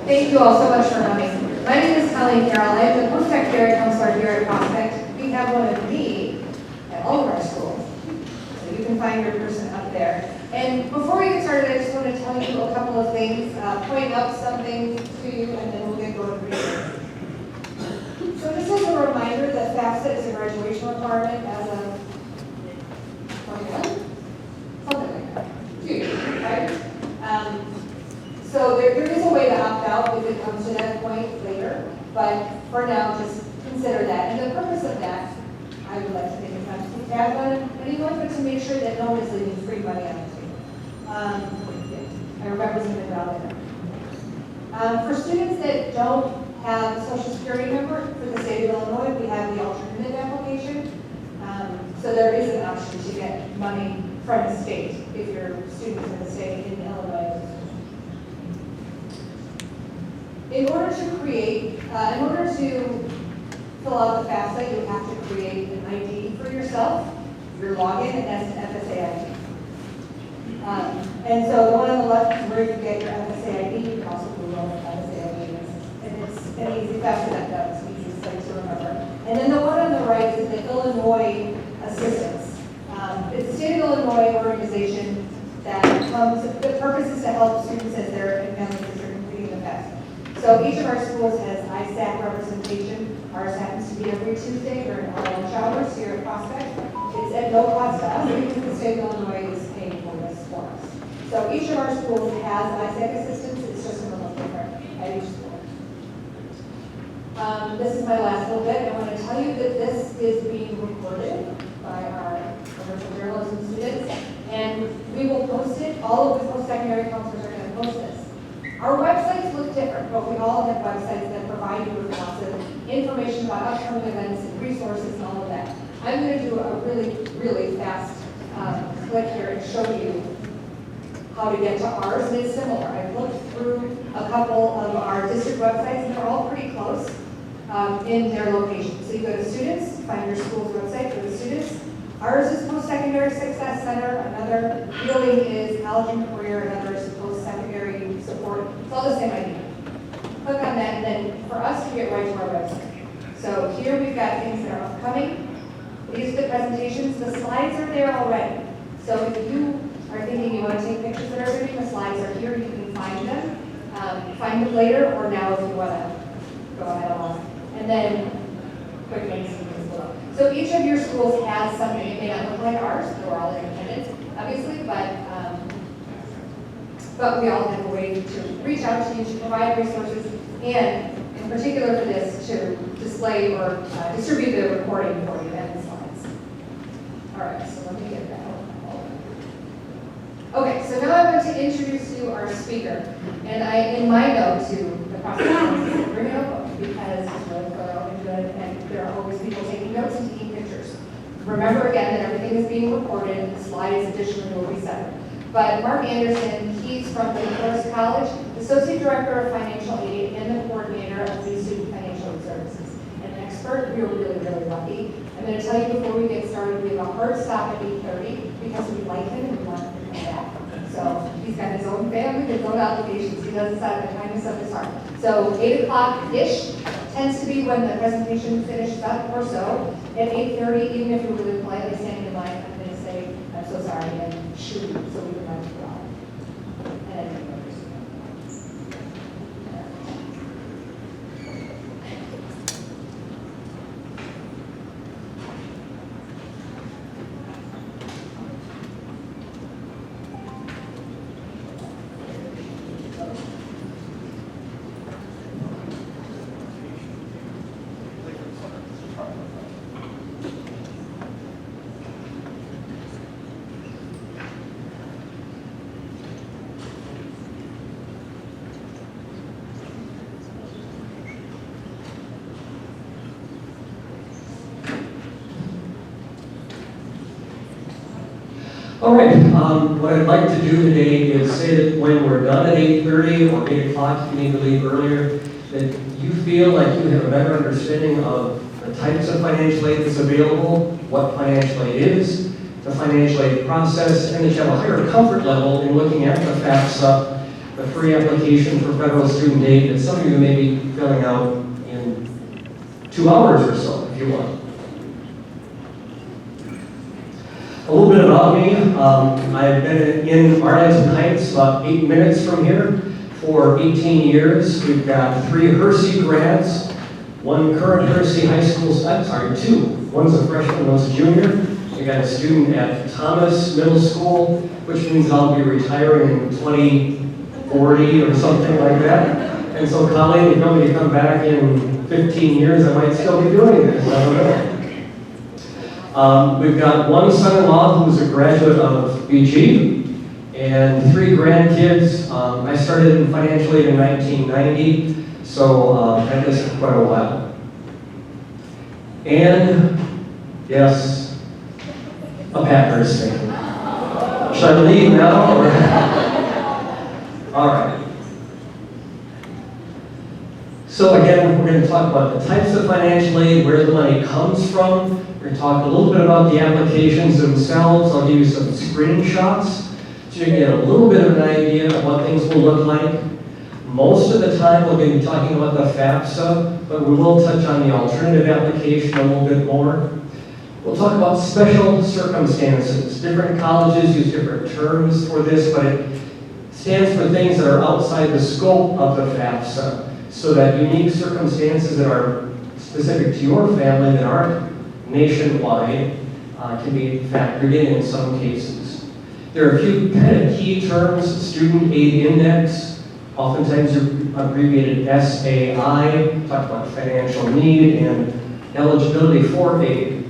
Thank you all so much for coming. My name is Colleen Carroll. I am the post-secondary counselor here at Prospect. We have one of me at all of our schools. So you can find your person up there. And before we get started, I just want to tell you a couple of things, point out some things to you, and then we'll get going to reading. So just as a reminder that FAFSA is a graduation requirement as of 21? Something like that. 2 years, right? So there is a way to opt out if it comes to that point later, but for now, just consider that. And the purpose of that, I would like to think it's not to tag on anyone, but to make sure that no one is leaving free money on the table. Our representative out there. For students that don't have a Social Security number for the state of Illinois, we have the alternative application. So there is an option to get money from the state if your students in the state in Illinois. In order to fill out the FAFSA, you have to create an ID for yourself, your login, and that's an FSA ID. And so the one on the left is where you get your FSA ID. You can also Google FSA ID, and it's an easy FAFSA.gov. It's the easiest thing to remember. And then the one on the right is the Illinois Assistance. It's a state of Illinois organization that the purpose is to help students as their families as they're completing the FAFSA. So each of our schools has ISAC representation. Ours happens to be every Tuesday during our lunch hours here at Prospect. It's at no cost to us because the state of Illinois is paying for this for us. So each of our schools has ISAC assistance. It's just a little different at each school. This is my last little bit. I want to tell you that this is being recorded by our commercial journalism students, and we will post it. All of the post-secondary counselors are going to post this. Our websites look different, but we all have websites that provide you with lots of information about upcoming events and resources and all of that. I'm going to do a really, really fast click here and show you how to get to ours, and it's similar. I've looked through a couple of our district websites, and they're all pretty close in their location. So you go to students, find your school's website, go to students. Ours is Post-Secondary Success Center. Another building is College and Career. Another is Post-Secondary Support. It's all the same idea. Click on that, and then for us to get right to our website. So here we've got things that are upcoming. These are the presentations. The slides are there already. So if you are thinking you want to take pictures of everything, the slides are here. You can find them. Find them later or now if you want to go ahead along. And then quick links as well. So each of your schools has something. It may not look like ours. We're all independent, obviously, but we all have a way to reach out to you to provide resources, and in particular for this, to display or distribute the recording for you and the slides. All right, so let me get that. Okay, so now I want to introduce you our speaker. And in my note to the process, bring a notebook because it's really thorough and good, and there are always people taking notes and taking pictures. Remember again that everything is being recorded, and the slides additionally will be separate. But Mark Anderson, he's from the Forest College, Associate Director of Financial Aid and the Coordinator of the Student Financial Services. An expert, we are really, really lucky. I'm going to tell you before we get started, we have a hard stop at 8:30 because we like him and we want him to come back. So he's got his own family, his own obligations. He does this out of the kindness of his heart. So 8 o'clock-ish tends to be when the presentation finishes up or so. At 8:30, even if you're really politely standing in line, I'm going to say, I'm so sorry, and shoot, so we can run to go out. And then All right, what I'd like to do today is say that when we're done at 8:30 or 8 o'clock, if you need to leave earlier, that you feel like you have a better understanding of the types of financial aid that's available, what financial aid is, the financial aid process, and that you have a higher comfort level in looking at the FAFSA the free application for federal student aid that some of you may be filling out in 2 hours or so, if you want. A little bit about me. I've been in Arlington Heights, about 8 minutes from here, for 18 years. We've got 3 Hersey grads, 1 current Hersey High School, I'm sorry, 2. One's a freshman, one's a junior. We got a student at Thomas Middle School, which means I'll be retiring in 2040 or something like that. And so, Colleen, if you want me to come back in 15 years, I might still be doing this. I don't know. We've got 1 son-in-law who's a graduate of BG, and 3 grandkids. I started in financial aid in 1990, so I've had this for quite a while. And, yes, a Packers fan. Should I leave now? Or? All right. So again, we're going to talk about the types of financial aid, where the money comes from. We're going to talk a little bit about the applications themselves. I'll give you some screenshots so you can get a little bit of an idea of what things will look like. Most of the time we're going to be talking about the FAFSA, but we will touch on the alternative application a little bit more. We'll talk about special circumstances. Different colleges use different terms for this, but it stands for things that are outside the scope of the FAFSA, so that unique circumstances that are specific to your family that aren't nationwide can be factored in some cases. There are a few kind of key terms: Student Aid Index, oftentimes abbreviated SAI, talk about financial need and eligibility for aid.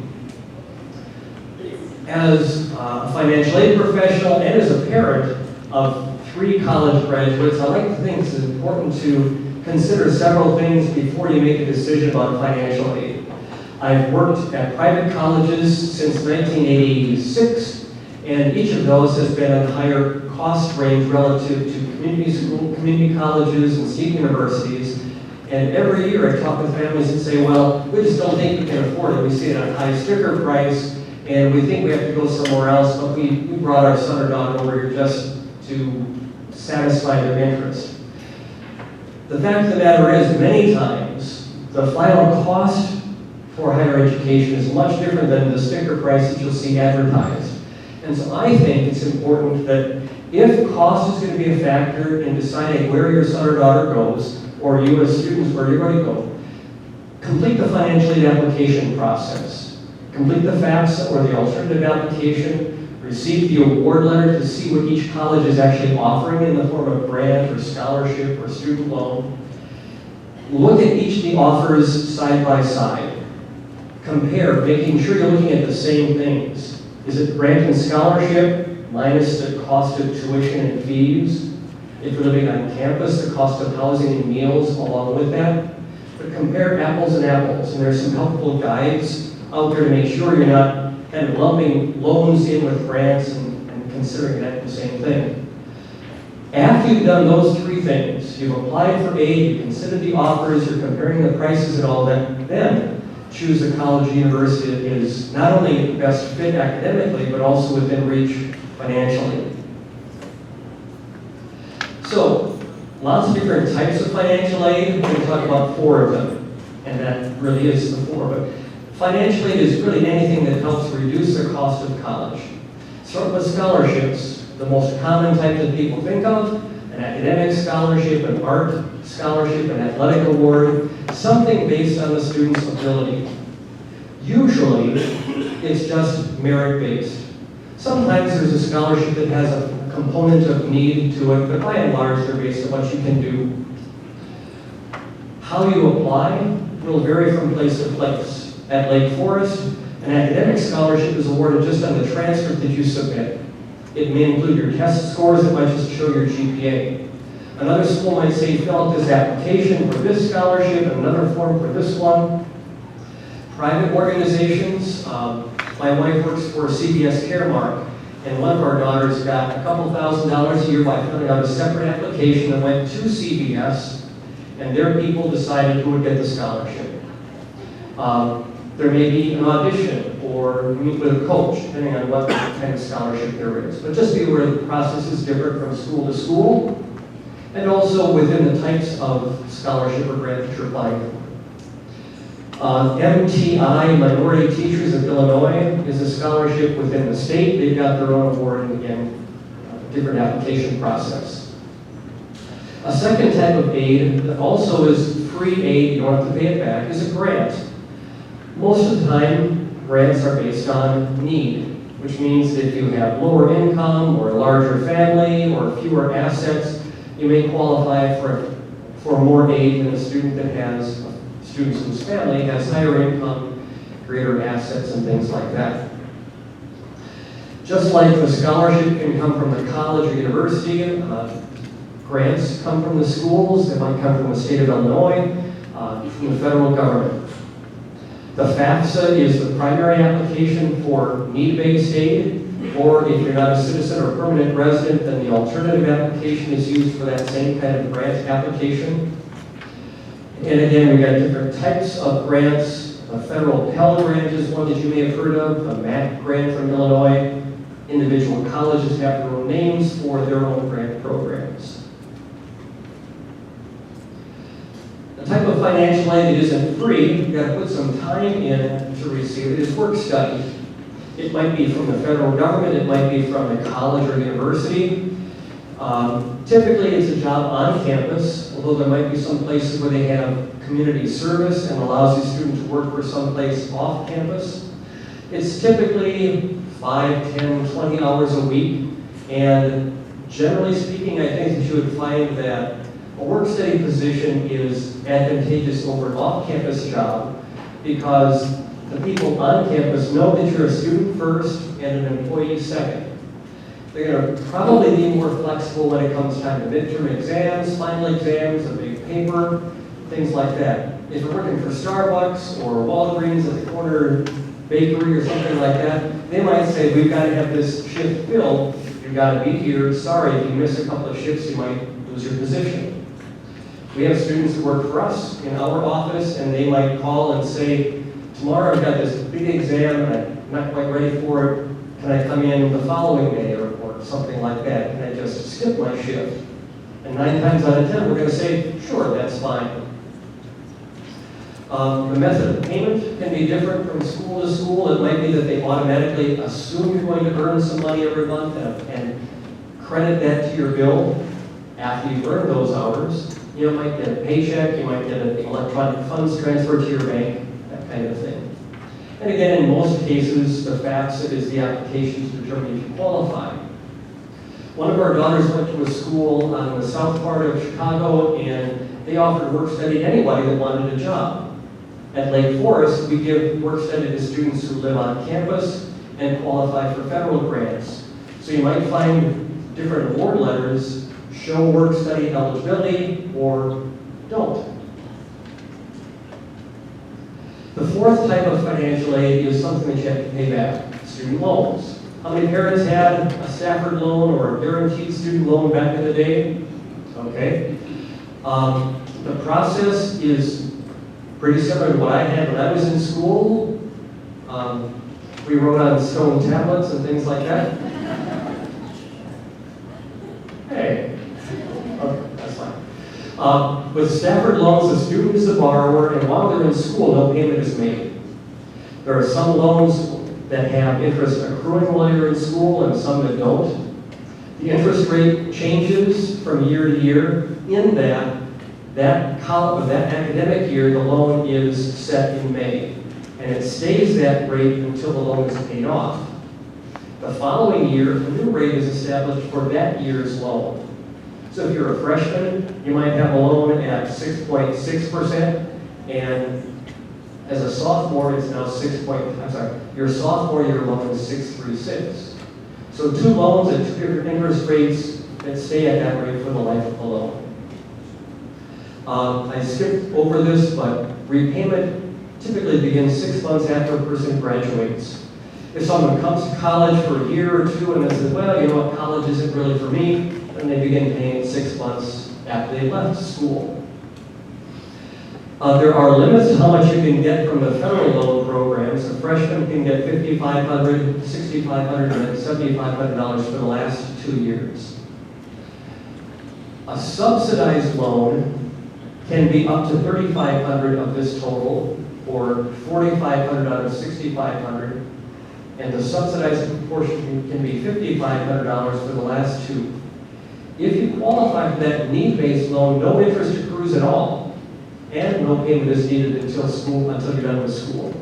As a financial aid professional and as a parent of 3 college graduates, I like to think it's important to consider several things before you make a decision about financial aid. I've worked at private colleges since 1986, and each of those has been a higher cost range relative to community colleges and state universities. And every year I talk with families and say, well, we just don't think we can afford it. We see it at a high sticker price, and we think we have to go somewhere else, but we brought our son or daughter over here just to satisfy their interest. The fact of the matter is, many times, the final cost for higher education is much different than the sticker price that you'll see advertised. And so I think it's important that if cost is going to be a factor in deciding where your son or daughter goes, or you as students, where you're going to go, complete the financial aid application process. Complete the FAFSA or the alternative application, receive the award letter to see what each college is actually offering in the form of grant or scholarship or student loan. Look at each of the offers side by side. Compare, making sure you're looking at the same things. Is it grant and scholarship minus the cost of tuition and fees? If you're living on campus, the cost of housing and meals along with that. But compare apples and apples, and there's some helpful guides out there to make sure you're not kind of lumping loans in with grants and considering that the same thing. After you've done those 3 things, you've applied for aid, you considered the offers, you're comparing the prices and all that, then choose a college or university that is not only best fit academically, but also within reach financially. So, lots of different types of financial aid. We're going to talk about 4 of them, and that really is the 4. But financial aid is really anything that helps reduce the cost of college. Start with scholarships, the most common type that people think of: an academic scholarship, an art scholarship, an athletic award, something based on the student's ability. Usually, it's just merit-based. Sometimes there's a scholarship that has a component of need to it, but by and large, they're based on what you can do. How you apply will vary from place to place. At Lake Forest, an academic scholarship is awarded just on the transcript that you submit. It may include your test scores, it might just show your GPA. Another school might say, fill out this application for this scholarship, and another form for this one. Private organizations, my wife works for CBS Caremark, and one of our daughters got a couple $1,000s a year by filling out a separate application that went to CBS, and their people decided who would get the scholarship. There may be an audition or meet with a coach, depending on what kind of scholarship there is. But just be aware the process is different from school to school. and also within the types of scholarship or grant that you're applying for. MTI, Minority Teachers of Illinois, is a scholarship within the state. They've got their own award and again, different application process. A second type of aid that also is free aid, you don't have to pay it back, is a grant. Most of the time, grants are based on need, which means that if you have lower income or a larger family or fewer assets, you may qualify for more aid than a student that has students whose family has higher income, greater assets, and things like that. Just like the scholarship can come from the college or university, grants come from the schools, they might come from the state of Illinois, from the federal government. The FAFSA is the primary application for need-based aid, or if you're not a citizen or permanent resident, then the alternative application is used for that same kind of grant application. And again, we've got different types of grants. A federal Pell Grant is one that you may have heard of, a MAC grant from Illinois. Individual colleges have their own names for their own grant programs. The type of financial aid that isn't free, you've got to put some time in to receive it, is work study. It might be from the federal government, it might be from a college or university. Typically, it's a job on campus, although there might be some places where they have community service and allows the student to work for some place off campus. It's typically 5, 10, 20 hours a week, and generally speaking, I think that you would find that a work study position is advantageous over an off-campus job because the people on campus know that you're a student first and an employee second. They're going to probably be more flexible when it comes time to midterm exams, final exams, a big paper, things like that. If you're working for Starbucks or Walgreens at the corner bakery or something like that, they might say, we've got to have this shift filled. You've got to be here. Sorry, if you miss a couple of shifts, you might lose your position. We have students who work for us in our office, and they might call and say, tomorrow I've got this big exam, and I'm not quite ready for it. Can I come in the following day or something like that? Can I just skip my shift? And 9 times out of 10, we're going to say, sure, that's fine. The method of payment can be different from school to school. It might be that they automatically assume you're going to earn some money every month and credit that to your bill after you've earned those hours. You might get a paycheck, you might get an electronic funds transfer to your bank, that kind of thing. And again, in most cases, the FAFSA is the application to determine if you qualify. One of our daughters went to a school on the south part of Chicago, and they offered work study to anybody that wanted a job. At Lake Forest, we give work study to students who live on campus and qualify for federal grants. So you might find different award letters show work study eligibility or don't. The fourth type of financial aid is something that you have to pay back, student loans. How many parents had a Stafford loan or a guaranteed student loan back in the day? Okay. The process is pretty similar to what I had when I was in school. We wrote on stone tablets and things like that. Hey, okay, that's fine. With Stafford loans, the student is the borrower, and while they're in school, no payment is made. There are some loans that have interest accruing while you're in school and some that don't. The interest rate changes from year to year in that academic year, the loan is set in May, and it stays that rate until the loan is paid off. The following year, a new rate is established for that year's loan. So if you're a freshman, you might have a loan at 6.6%, and as a sophomore, it's now your sophomore year loan is 6.36. So 2 loans at 2 different interest rates that stay at that rate for the life of the loan. I skipped over this, but repayment typically begins 6 months after a person graduates. If someone comes to college for a year or 2 and they say, well, you know what, college isn't really for me, then they begin paying 6 months after they left school. There are limits to how much you can get from the federal loan programs. A freshman can get $5,500, $6,500, and then $7,500 for the last 2 years. 2 loans at 2 different interest rates that stay at that rate for the life of the loan. The following year, a new rate is established for that year's loan. So if you're a freshman, you might have a loan at 6.6%, and as a sophomore, it's now 6.6%. So 2 loans at 2 different interest rates that stay at that rate for the life of the loan. A subsidized loan can be up to $3,500 of this total, or $4,500 out of $6,500, and the subsidized portion can be $5,500 for the last two. If you qualify for that need-based loan, no interest accrues at all, and no payment is needed until you're done with school.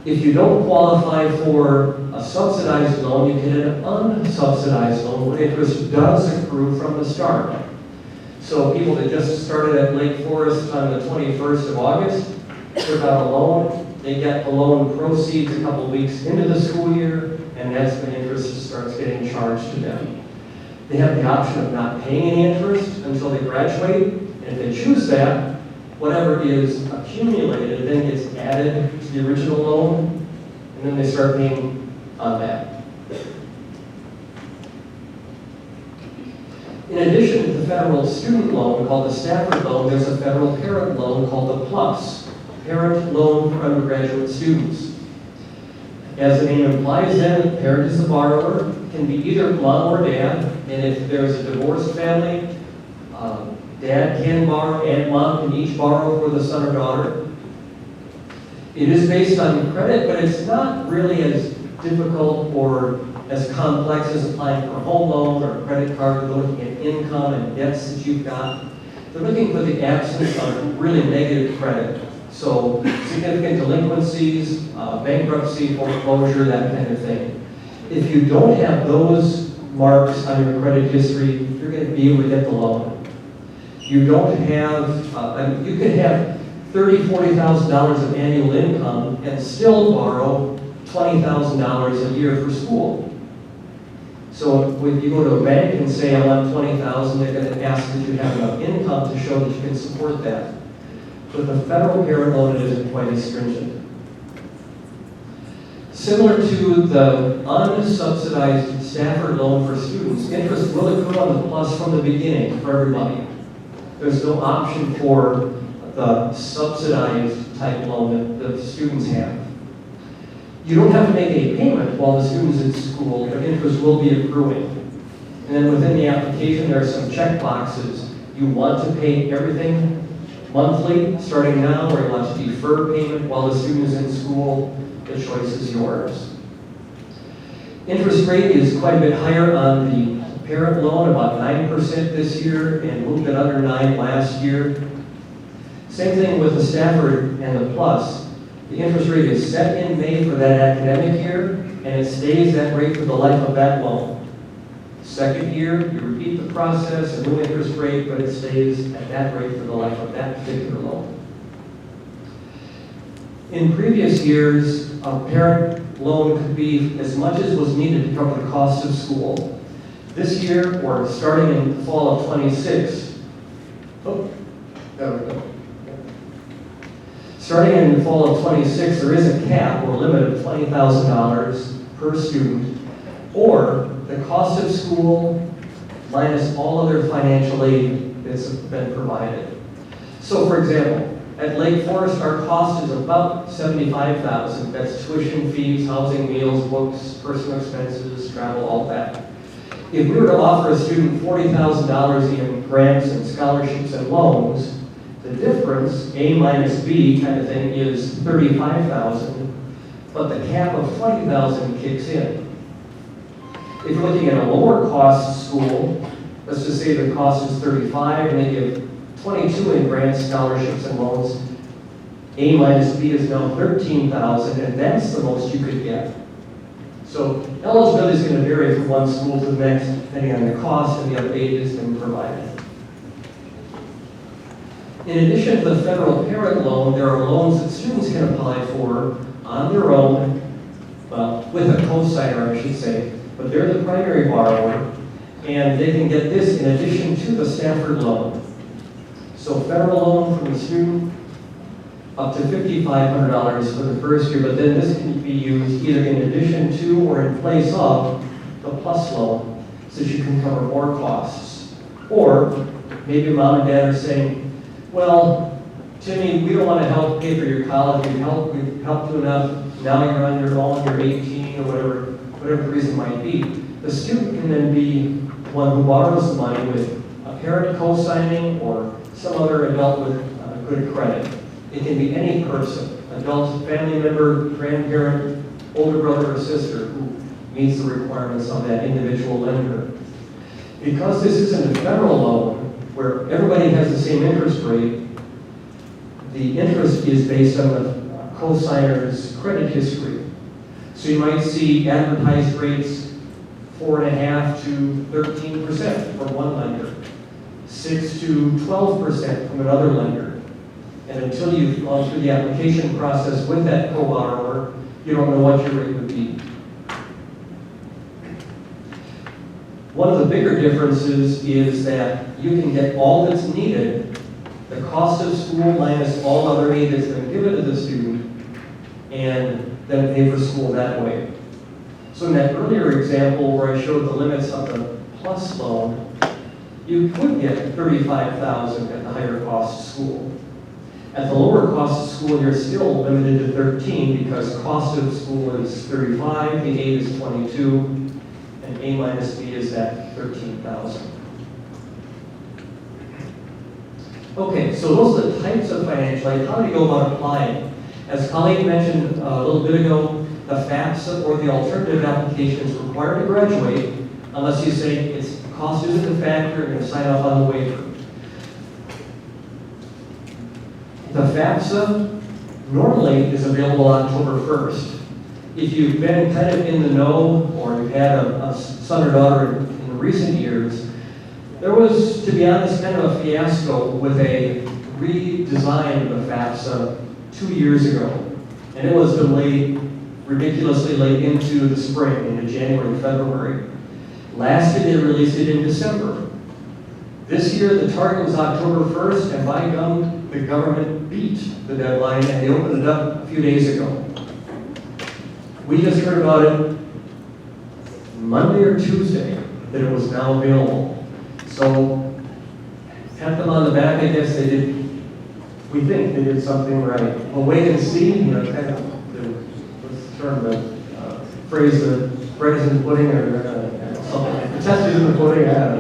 If you don't qualify for a subsidized loan, you get an unsubsidized loan where interest does accrue from the start. So people that just started at Lake Forest on the 21st of August took out a loan, they get the loan proceeds a couple weeks into the school year, and that's when interest starts getting charged to them. They have the option of not paying any interest until they graduate, and if they choose that, whatever is accumulated then gets added to the original loan, and then they start paying on that. In addition to the federal student loan called the Stafford loan, there's a federal parent loan called the PLUS, Parent Loan for Undergraduate Students. As the name implies then, the parent is the borrower, can be either mom or dad, and if there's a divorced family, dad can borrow and mom can each borrow for the son or daughter. It is based on credit, but it's not really as difficult or as complex as applying for a home loan or a credit card. They're looking at income and debts that you've got. They're looking for the absence of really negative credit. So significant delinquencies, bankruptcy, foreclosure, that kind of thing. If you don't have those marks on your credit history, you're going to be able to get the loan. You don't have, you could have $30,000, $40,000 of annual income and still borrow $20,000 a year for school. So when you go to a bank and say, I want $20,000, they're going to ask that you have enough income to show that you can support that. With the federal parent loan, it isn't quite as stringent. Similar to the unsubsidized Stafford loan for students, interest will accrue on the PLUS from the beginning for everybody. There's no option for the subsidized type loan that the students have. You don't have to make a payment while the student's in school, but interest will be accruing. And then within the application, there are some check boxes. You want to pay everything monthly, starting now, or you want to defer payment while the student is in school. The choice is yours. Interest rate is quite a bit higher on the parent loan, about 9% this year, and moved it under 9 last year. Same thing with the Stafford and the PLUS. The interest rate is set in May for that academic year, and it stays that rate for the life of that loan. Second year, you repeat the process, a new interest rate, but it stays at that rate for the life of that particular loan. In previous years, a parent loan could be as much as was needed to cover the cost of school. This year, or starting in the fall of 26, starting in the fall of 26, there is a cap or limit of $20,000 per student, or the cost of school minus all other financial aid that's been provided. So for example, at Lake Forest, our cost is about $75,000. That's tuition fees, housing, meals, books, personal expenses, travel, all that. If we were to offer a student $40,000 in grants and scholarships and loans, the difference, A minus B kind of thing, is $35,000, but the cap of $20,000 kicks in. If you're looking at a lower cost school, let's just say the cost is $35,000 and they give $22,000 in grants, scholarships, and loans, A minus B is now $13,000, and that's the most you could get. So eligibility is going to vary from one school to the next, depending on the cost and the other aid that's been provided. In addition to the federal parent loan, there are loans that students can apply for on their own, well, with a co-signer, I should say, but they're the primary borrower, and they can get this in addition to the Stafford loan. So federal loan from the student, up to $5,500 for the first year, but then this can be used either in addition to or in place of the PLUS loan, so that you can cover more costs. Or maybe mom and dad are saying, well, Timmy, we don't want to help pay for your college. We've helped you enough. Now you're on your own, you're 18 or whatever the reason might be. The student can then be one who borrows the money with a parent co-signing or some other adult with good credit. It can be any person, adult, family member, grandparent, older brother or sister who meets the requirements of that individual lender. Because this isn't a federal loan where everybody has the same interest rate, the interest is based on the co-signer's credit history. So you might see advertised rates 4.5% to 13% from one lender, 6 to 12% from another lender. And until you've gone through the application process with that co-borrower, you don't know what your rate would be. One of the bigger differences is that you can get all that's needed, the cost of school minus all other aid that's been given to the student, and then pay for school that way. So in that earlier example where I showed the limits of the PLUS loan, you could get $35,000 at the higher cost school. At the lower cost school, you're still limited to 13 because cost of school is 35, the aid is 22, and A minus B is at 13,000. Okay, so those are the types of financial aid. How do you go about applying? As Colleen mentioned a little bit ago, the FAFSA or the alternative application is required to graduate unless you say it's cost isn't a factor and you sign off on the waiver. The FAFSA normally is available October 1st. If you've been kind of in the know or you've had a son or daughter in recent years, there was, to be honest, kind of a fiasco with a redesign of the FAFSA 2 years ago. And it was delayed, ridiculously late into the spring, into January, February. Last year they released it in December. This year the target was October 1st, and by gum, the government beat the deadline and they opened it up a few days ago. We just heard about it Monday or Tuesday that it was now available. So, pat them on the back, I guess they did, we think they did something right. We'll wait and see, you know, kind of, what's the term, the phrase, the bread is in the pudding, or something, the test is in the pudding, I don't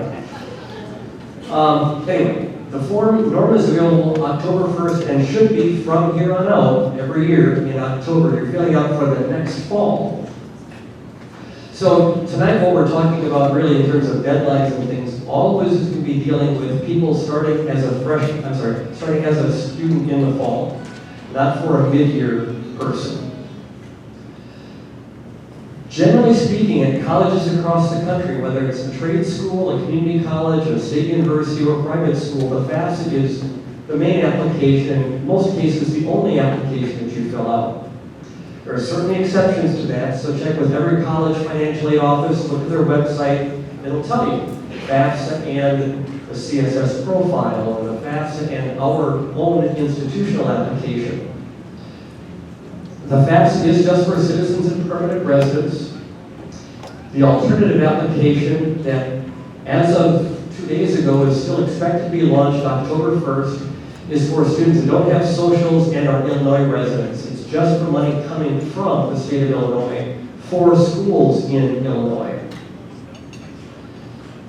know. Anyway, the form normally is available October 1st and should be from here on out every year in October. You're filling out for the next fall. So tonight what we're talking about really in terms of deadlines and things, all of this is going to be dealing with people starting as a student in the fall, not for a mid-year person. Generally speaking, at colleges across the country, whether it's a trade school, a community college, a state university, or private school, the FAFSA is the main application, in most cases the only application that you fill out. There are certainly exceptions to that, so check with every college financial aid office, look at their website, it'll tell you FAFSA and the CSS profile, or the FAFSA and our own institutional application. The FAFSA is just for citizens and permanent residents. The alternative application that, as of 2 days ago, is still expected to be launched October 1st, is for students that don't have socials and are Illinois residents. It's just for money coming from the state of Illinois for schools in Illinois.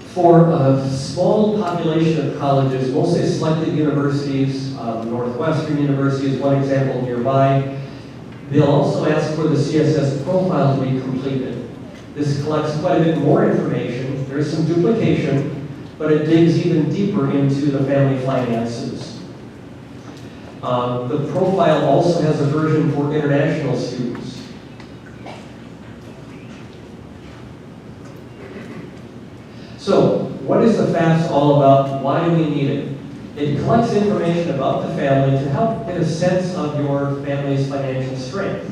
For a small population of colleges, mostly selected universities, Northwestern University is one example nearby, they'll also ask for the CSS profile to be completed. This collects quite a bit more information. There's some duplication, but it digs even deeper into the family finances. The profile also has a version for international students. So, what is the FAFSA all about? Why do we need it? It collects information about the family to help get a sense of your family's financial strength.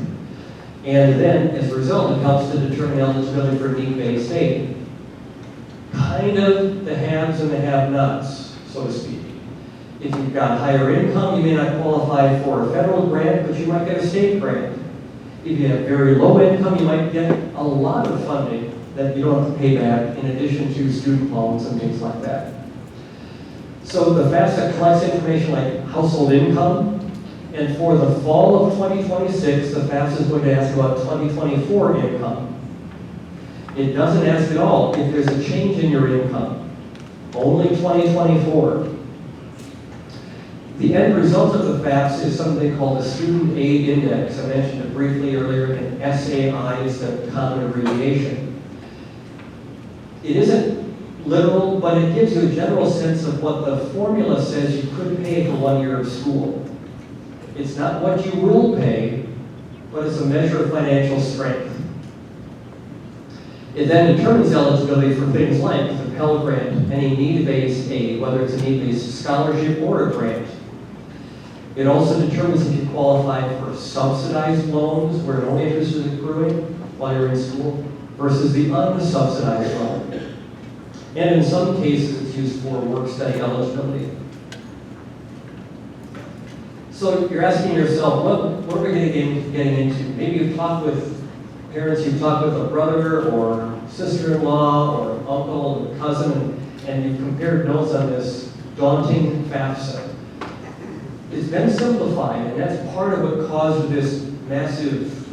And then, as a result, it helps to determine eligibility for need-based aid. Kind of the haves and the have-nots, so to speak. If you've got higher income, you may not qualify for a federal grant, but you might get a state grant. If you have very low income, you might get a lot of funding that you don't have to pay back in addition to student loans and things like that. So the FAFSA collects information like household income, and for the fall of 2026, the FAFSA is going to ask about 2024 income. It doesn't ask at all if there's a change in your income. only 2024. The end result of the FAFSA is something called the Student Aid Index. I mentioned it briefly earlier, and SAI is the common abbreviation. It isn't literal, but it gives you a general sense of what the formula says you could pay for 1 year of school. It's not what you will pay, but it's a measure of financial strength. It then determines eligibility for things like the Pell Grant, any need-based aid, whether it's a need-based scholarship or a grant. It also determines if you qualify for subsidized loans, where no interest is accruing while you're in school, versus the unsubsidized loan. And in some cases, it's used for work-study eligibility. So you're asking yourself, what are we getting into? Maybe you've talked with parents, you've talked with a brother or sister-in-law or uncle and cousin, and you've compared notes on this daunting FAFSA. It's been simplified, and that's part of what caused this massive,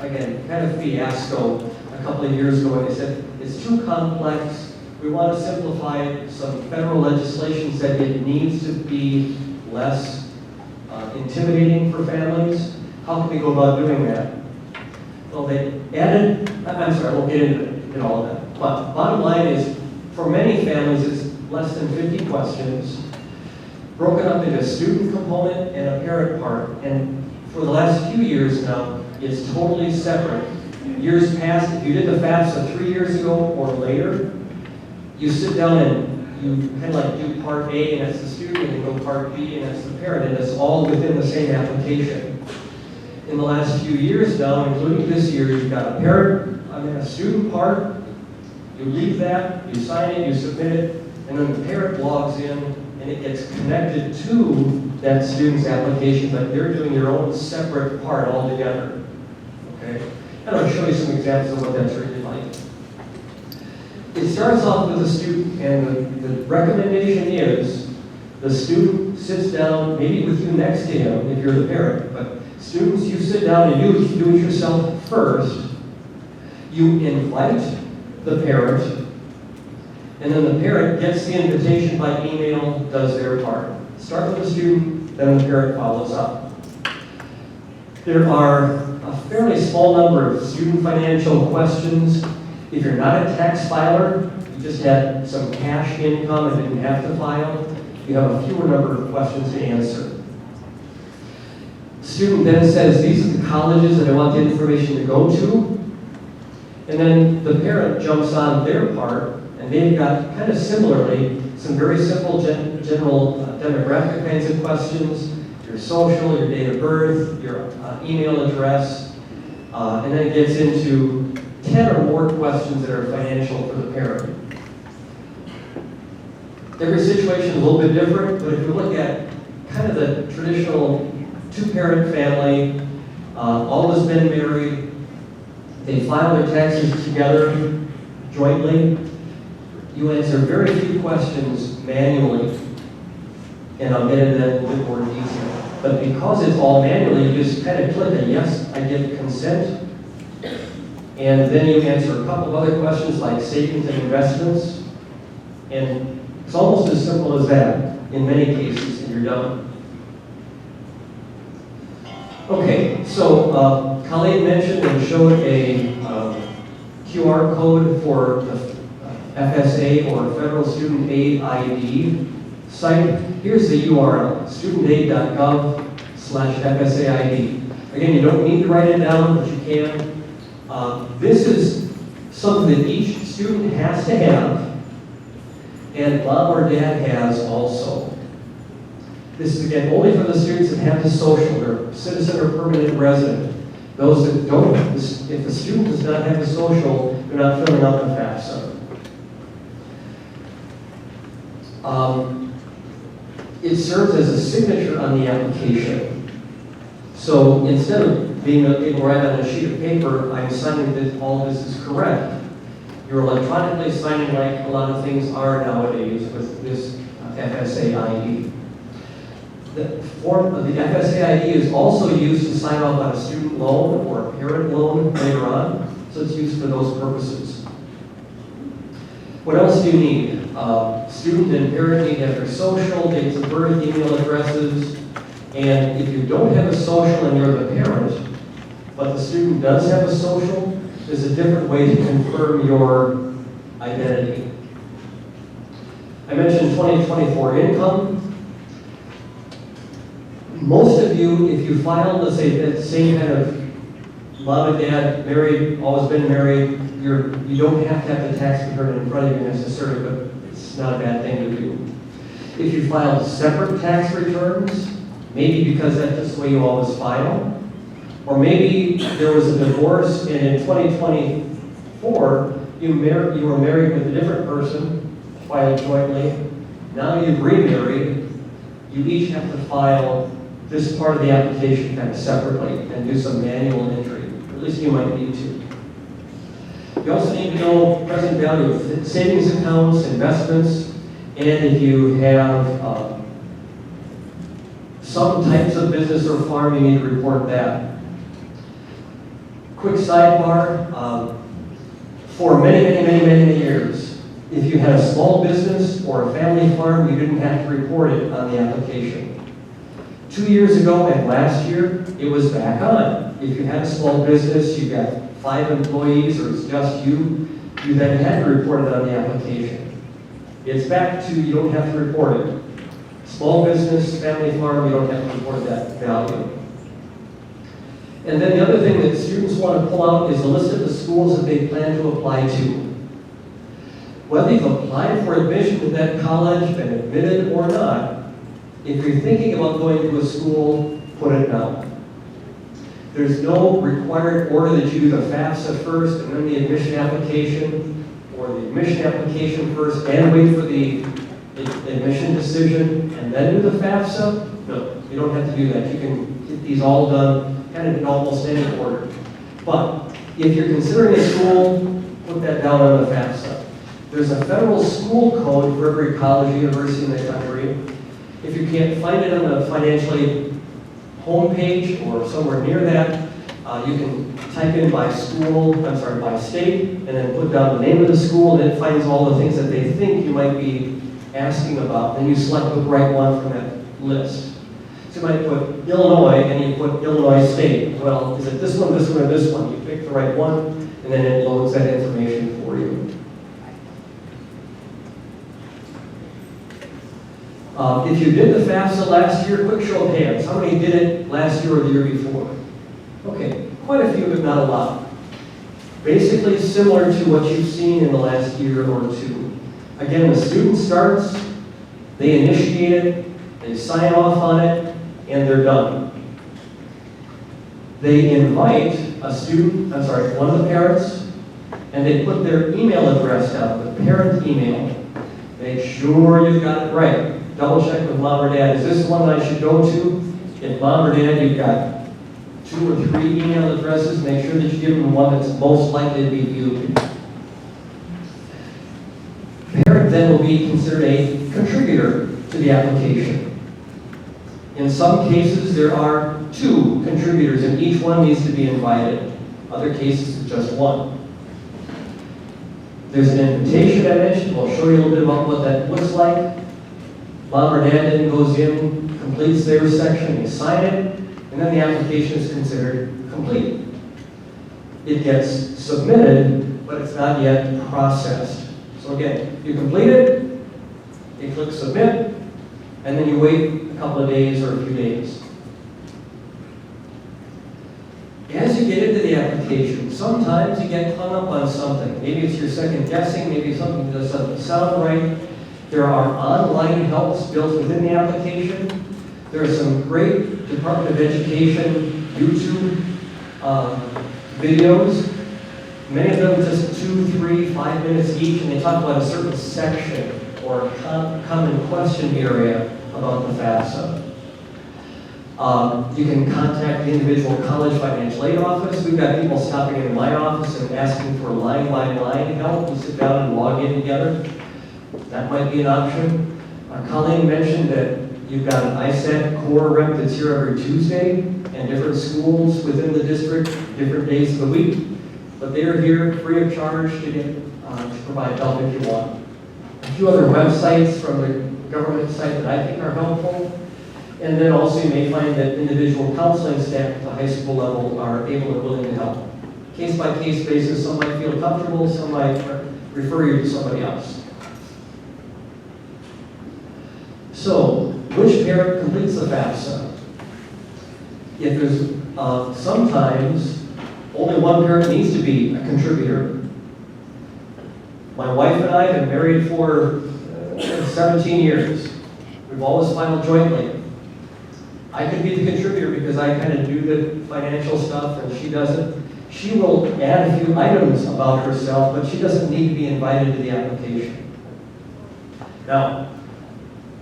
again, kind of fiasco a couple of years ago. When they said, it's too complex, we want to simplify it. Some federal legislation said it needs to be less intimidating for families. How can we go about doing that? Well, they added, I'm sorry, I won't get into all of that. But bottom line is, for many families, it's less than 50 questions, broken up into a student component and a parent part. And for the last few years now, it's totally separate. Years past, if you did the FAFSA 3 years ago or later, you sit down and you kind of like do part A, and that's the student, and go part B, and that's the parent, and it's all within the same application. In the last few years now, including this year, you've got a student part, you leave that, you sign it, you submit it, and then the parent logs in, and it gets connected to that student's application, but they're doing their own separate part altogether. Okay? And I'll show you some examples of what that's really like. It starts off with a student, and the recommendation is the student sits down, maybe with you next to him if you're the parent, but students, you sit down and you do it yourself first. You invite the parent, and then the parent gets the invitation by email, does their part. Start with the student, then the parent follows up. There are a fairly small number of student financial questions. If you're not a tax filer, you just had some cash income and didn't have to file, you have a fewer number of questions to answer. The student then says, these are the colleges that I want the information to go to. And then the parent jumps on their part, and they've got kind of similarly some very simple general demographic kinds of questions, your social, your date of birth, your email address, and then it gets into 10 or more questions that are financial for the parent. Every situation is a little bit different, but if you look at kind of the traditional two-parent family, all has been married, they file their taxes together, jointly, you answer very few questions manually, and I'll get into that in a bit more detail. But because it's all manually, you just kind of click a yes, I give consent, and then you answer a couple of other questions like savings and investments, and it's almost as simple as that in many cases, and you're done. Okay, so Colleen mentioned and showed a QR code for the FSA or Federal Student Aid ID site. Here's the URL, studentaid.gov/FSAID. Again, you don't need to write it down, but you can. This is something that each student has to have, and mom or dad has also. This is, again, only for the students that have the social, or citizen or permanent resident. Those that don't, if the student does not have the social, they're not filling out the FAFSA. It serves as a signature on the application. So instead of being able to write on a sheet of paper, I'm signing that all this is correct. You're electronically signing like a lot of things are nowadays with this FSA ID. The form of the FSA ID is also used to sign off on a student loan or a parent loan later on, so it's used for those purposes. What else do you need? Student and parent need to have their social, dates of birth, email addresses. And if you don't have a social and you're the parent, but the student does have a social, there's a different way to confirm your identity. I mentioned 2024 income. Most of you, if you file, let's say, that same kind of mom and dad, married, always been married, you don't have to have the tax return in front of you necessarily, but it's not a bad thing to do. If you filed separate tax returns, maybe because that's just the way you always file, or maybe there was a divorce and in 2024 you were married with a different person, filed jointly. Now you've remarried, you each have to file this part of the application kind of separately and do some manual entry. At least you might need to. You also need to know present value of savings accounts, investments, and if you have some types of business or farm, you need to report that. Quick sidebar, for many years, if you had a small business or a family farm, you didn't have to report it on the application. 2 years ago and last year, it was back on. If you had a small business, you got 5 employees, or it's just you then had to report it on the application. It's back to you don't have to report it. Small business, family farm, you don't have to report that value. And then the other thing that students want to pull out is a list of the schools that they plan to apply to. Whether you've applied for admission to that college, been admitted or not, if you're thinking about going to a school, put it down. There's no required order that you do the FAFSA first and then the admission application, or the admission application first and wait for the admission decision and then do the FAFSA. No, you don't have to do that. You can get these all done kind of in almost any order. But if you're considering a school, put that down on the FAFSA. There's a federal school code for every college, university in the country. If you can't find it on the financial aid homepage or somewhere near that, you can type in by state, and then put down the name of the school, and it finds all the things that they think you might be asking about. Then you select the right one from that list. So you might put Illinois, and you put Illinois State. Well, is it this one, or this one? You pick the right one, and then it loads that information for you. If you did the FAFSA last year, quick show of hands. How many did it last year or the year before? Okay, quite a few, but not a lot. Basically similar to what you've seen in the last year or two. Again, the student starts, they initiate it, they sign off on it, and they're done. They invite one of the parents, and they put their email address down, the parent email. Make sure you've got it right. Double check with mom or dad. Is this the one that I should go to? If mom or dad, you've got 2 or 3 email addresses, make sure that you give them the one that's most likely to be viewed. Parent then will be considered a contributor to the application. In some cases, there are 2 contributors, and each one needs to be invited. Other cases, it's just 1. There's an invitation I mentioned. We'll show you a little bit about what that looks like. Mom or dad then goes in, completes their section, they sign it, and then the application is considered complete. It gets submitted, but it's not yet processed. So again, you complete it, you click submit, and then you wait a couple of days or a few days. As you get into the application, sometimes you get hung up on something. Maybe it's your second guessing, maybe something just doesn't sound right. There are online helps built within the application. There are some great Department of Education YouTube videos. Many of them just 2, 3, 5 minutes each, and they talk about a certain section or common question area about the FAFSA. You can contact the individual college financial aid office. We've got people stopping in my office and asking for line-by-line help. We sit down and log in together. That might be an option. Colleen mentioned that you've got an ISAT core rep that's here every Tuesday, and different schools within the district, different days of the week. But they are here free of charge to get to provide help if you want. A few other websites from the government site that I think are helpful. And then also you may find that individual counseling staff at the high school level are able and willing to help. Case-by-case basis, some might feel comfortable, some might refer you to somebody else. So, which parent completes the FAFSA? If there's sometimes only one parent needs to be a contributor. My wife and I have been married for 17 years. We've always filed jointly. I can be the contributor because I kind of do the financial stuff and she doesn't. She will add a few items about herself, but she doesn't need to be invited to the application. Now,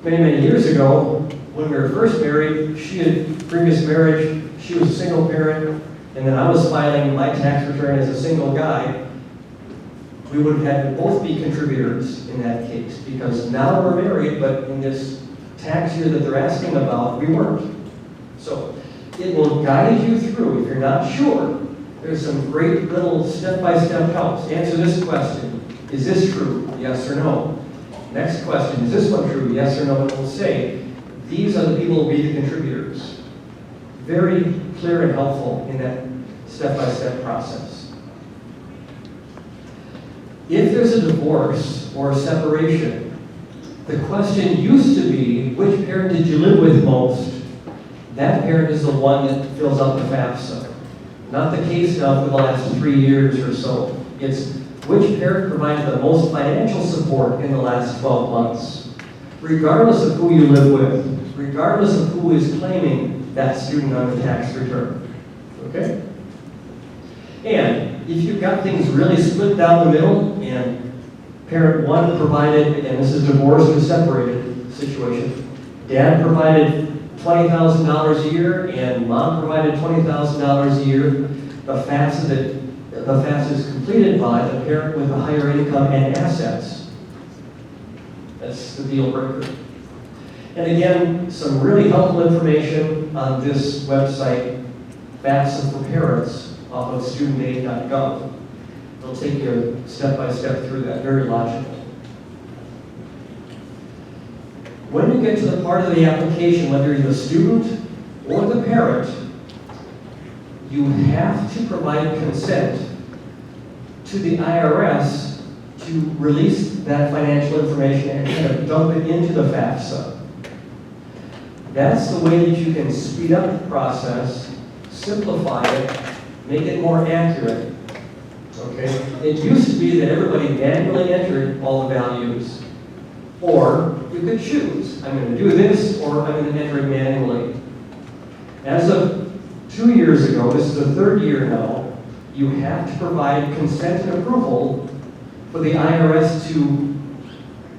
many years ago, when we were first married, she had previous marriage, she was a single parent, and then I was filing my tax return as a single guy. We would have had to both be contributors in that case, because now we're married, but in this tax year that they're asking about, we weren't. So it will guide you through. If you're not sure, there's some great little step-by-step helps. Answer this question. Is this true? Yes or no? Next question. Is this one true? Yes or no? It will say, these are the people who will be the contributors. Very clear and helpful in that step-by-step process. If there's a divorce or a separation, the question used to be, which parent did you live with most? That parent is the one that fills out the FAFSA. Not the case now for the last 3 years or so. It's which parent provided the most financial support in the last 12 months, regardless of who you live with, regardless of who is claiming that student on the tax return. Okay? And if you've got things really split down the middle, and parent one provided, and this is divorced or separated situation, dad provided $20,000 a year, and mom provided $20,000 a year, the FAFSA is completed by the parent with a higher income and assets. That's the deal breaker. And again, some really helpful information on this website, FAFSA for Parents, off of studentaid.gov. It'll take you step by step through that, very logical. When you get to the part of the application, whether you're the student or the parent, you have to provide consent to the IRS to release that financial information and kind of dump it into the FAFSA. That's the way that you can speed up the process, simplify it, make it more accurate. Okay? It used to be that everybody manually entered all the values. Or you could choose, I'm going to do this, or I'm going to enter it manually. As of 2 years ago, this is the third year now, you have to provide consent and approval for the IRS to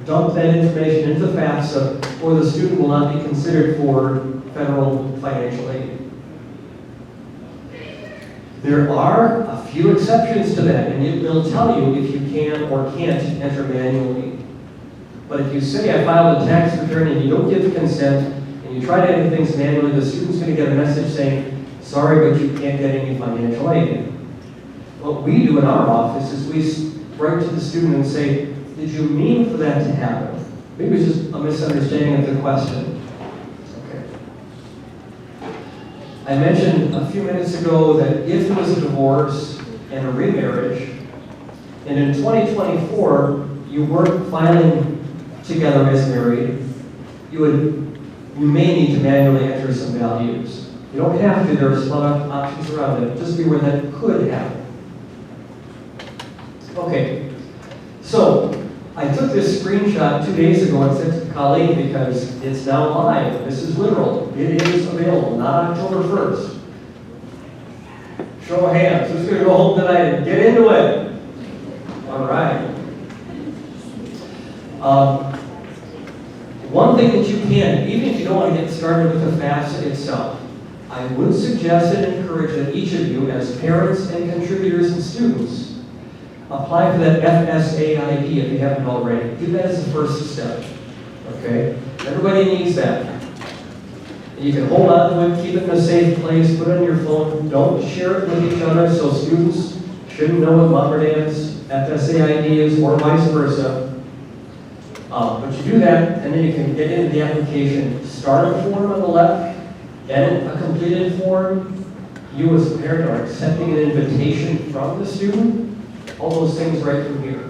dump that information into the FAFSA, or the student will not be considered for federal financial aid. There are a few exceptions to that, and it will tell you if you can or can't enter manually. But if you say I filed a tax return and you don't give consent, and you try to enter things manually, the student's going to get a message saying, sorry, but you can't get any financial aid. What we do in our office is we write to the student and say, did you mean for that to happen? Maybe it's just a misunderstanding of the question. Okay. I mentioned a few minutes ago that if there was a divorce and a remarriage, and in 2024 you weren't filing together as married, you may need to manually enter some values. You don't have to, there are some other options around it. Just be aware that could happen. Okay, so I took this screenshot 2 days ago and sent it to Colleen because it's now live. This is literal. It is available, not October 1st. Show of hands. Who's going to go home tonight and get into it? All right. One thing that you can, even if you don't want to get started with the FAFSA itself, I would suggest and encourage that each of you, as parents and contributors and students, apply for that FSAID if you haven't already. Do that as the first step. Okay? Everybody needs that. You can hold on to it, keep it in a safe place, put it on your phone. Don't share it with each other, so students shouldn't know what mom or dad's FSAID is, or vice versa. But you do that, and then you can get into the application, start a form on the left, edit a completed form. You as a parent are accepting an invitation from the student. All those things right from here.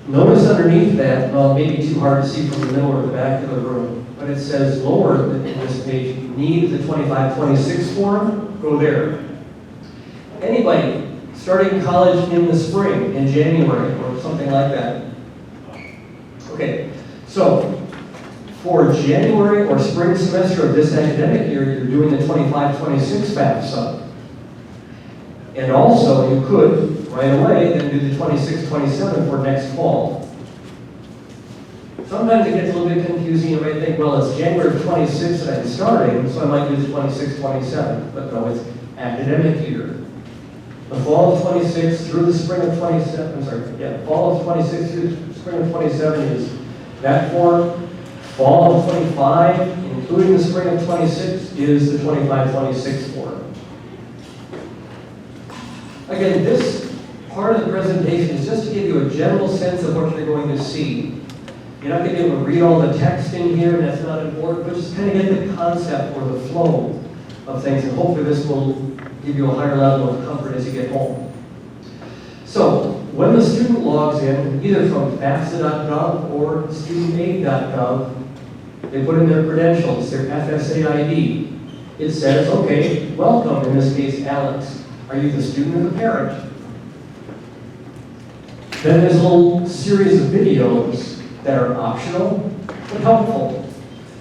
Notice underneath that, well, maybe too hard to see from the middle or the back of the room, but it says lower in this page, need the 2526 form, go there. Anybody starting college in the spring, in January, or something like that. Okay, so for January or spring semester of this academic year, you're doing the 2526 FAFSA. And also, you could, right away, then do the 26-27 for next fall. Sometimes it gets a little bit confusing. You might think, well, it's January 26th that I'm starting, so I might do the 26-27. But no, it's academic year. The fall of 26 through the spring of 27, fall of 26 through the spring of 27 is that form. Fall of 25, including the spring of 26, is the 25-26 form. Again, this part of the presentation is just to give you a general sense of what you're going to see. You're not going to be able to read all the text in here, and that's not important, but just kind of get the concept or the flow of things, and hopefully this will give you a higher level of comfort as you get home. So, when the student logs in, either from FAFSA.gov or studentaid.gov, they put in their credentials, their FSAID. It says, okay, welcome, in this case, Alex. Are you the student or the parent? Then there's a little series of videos that are optional but helpful.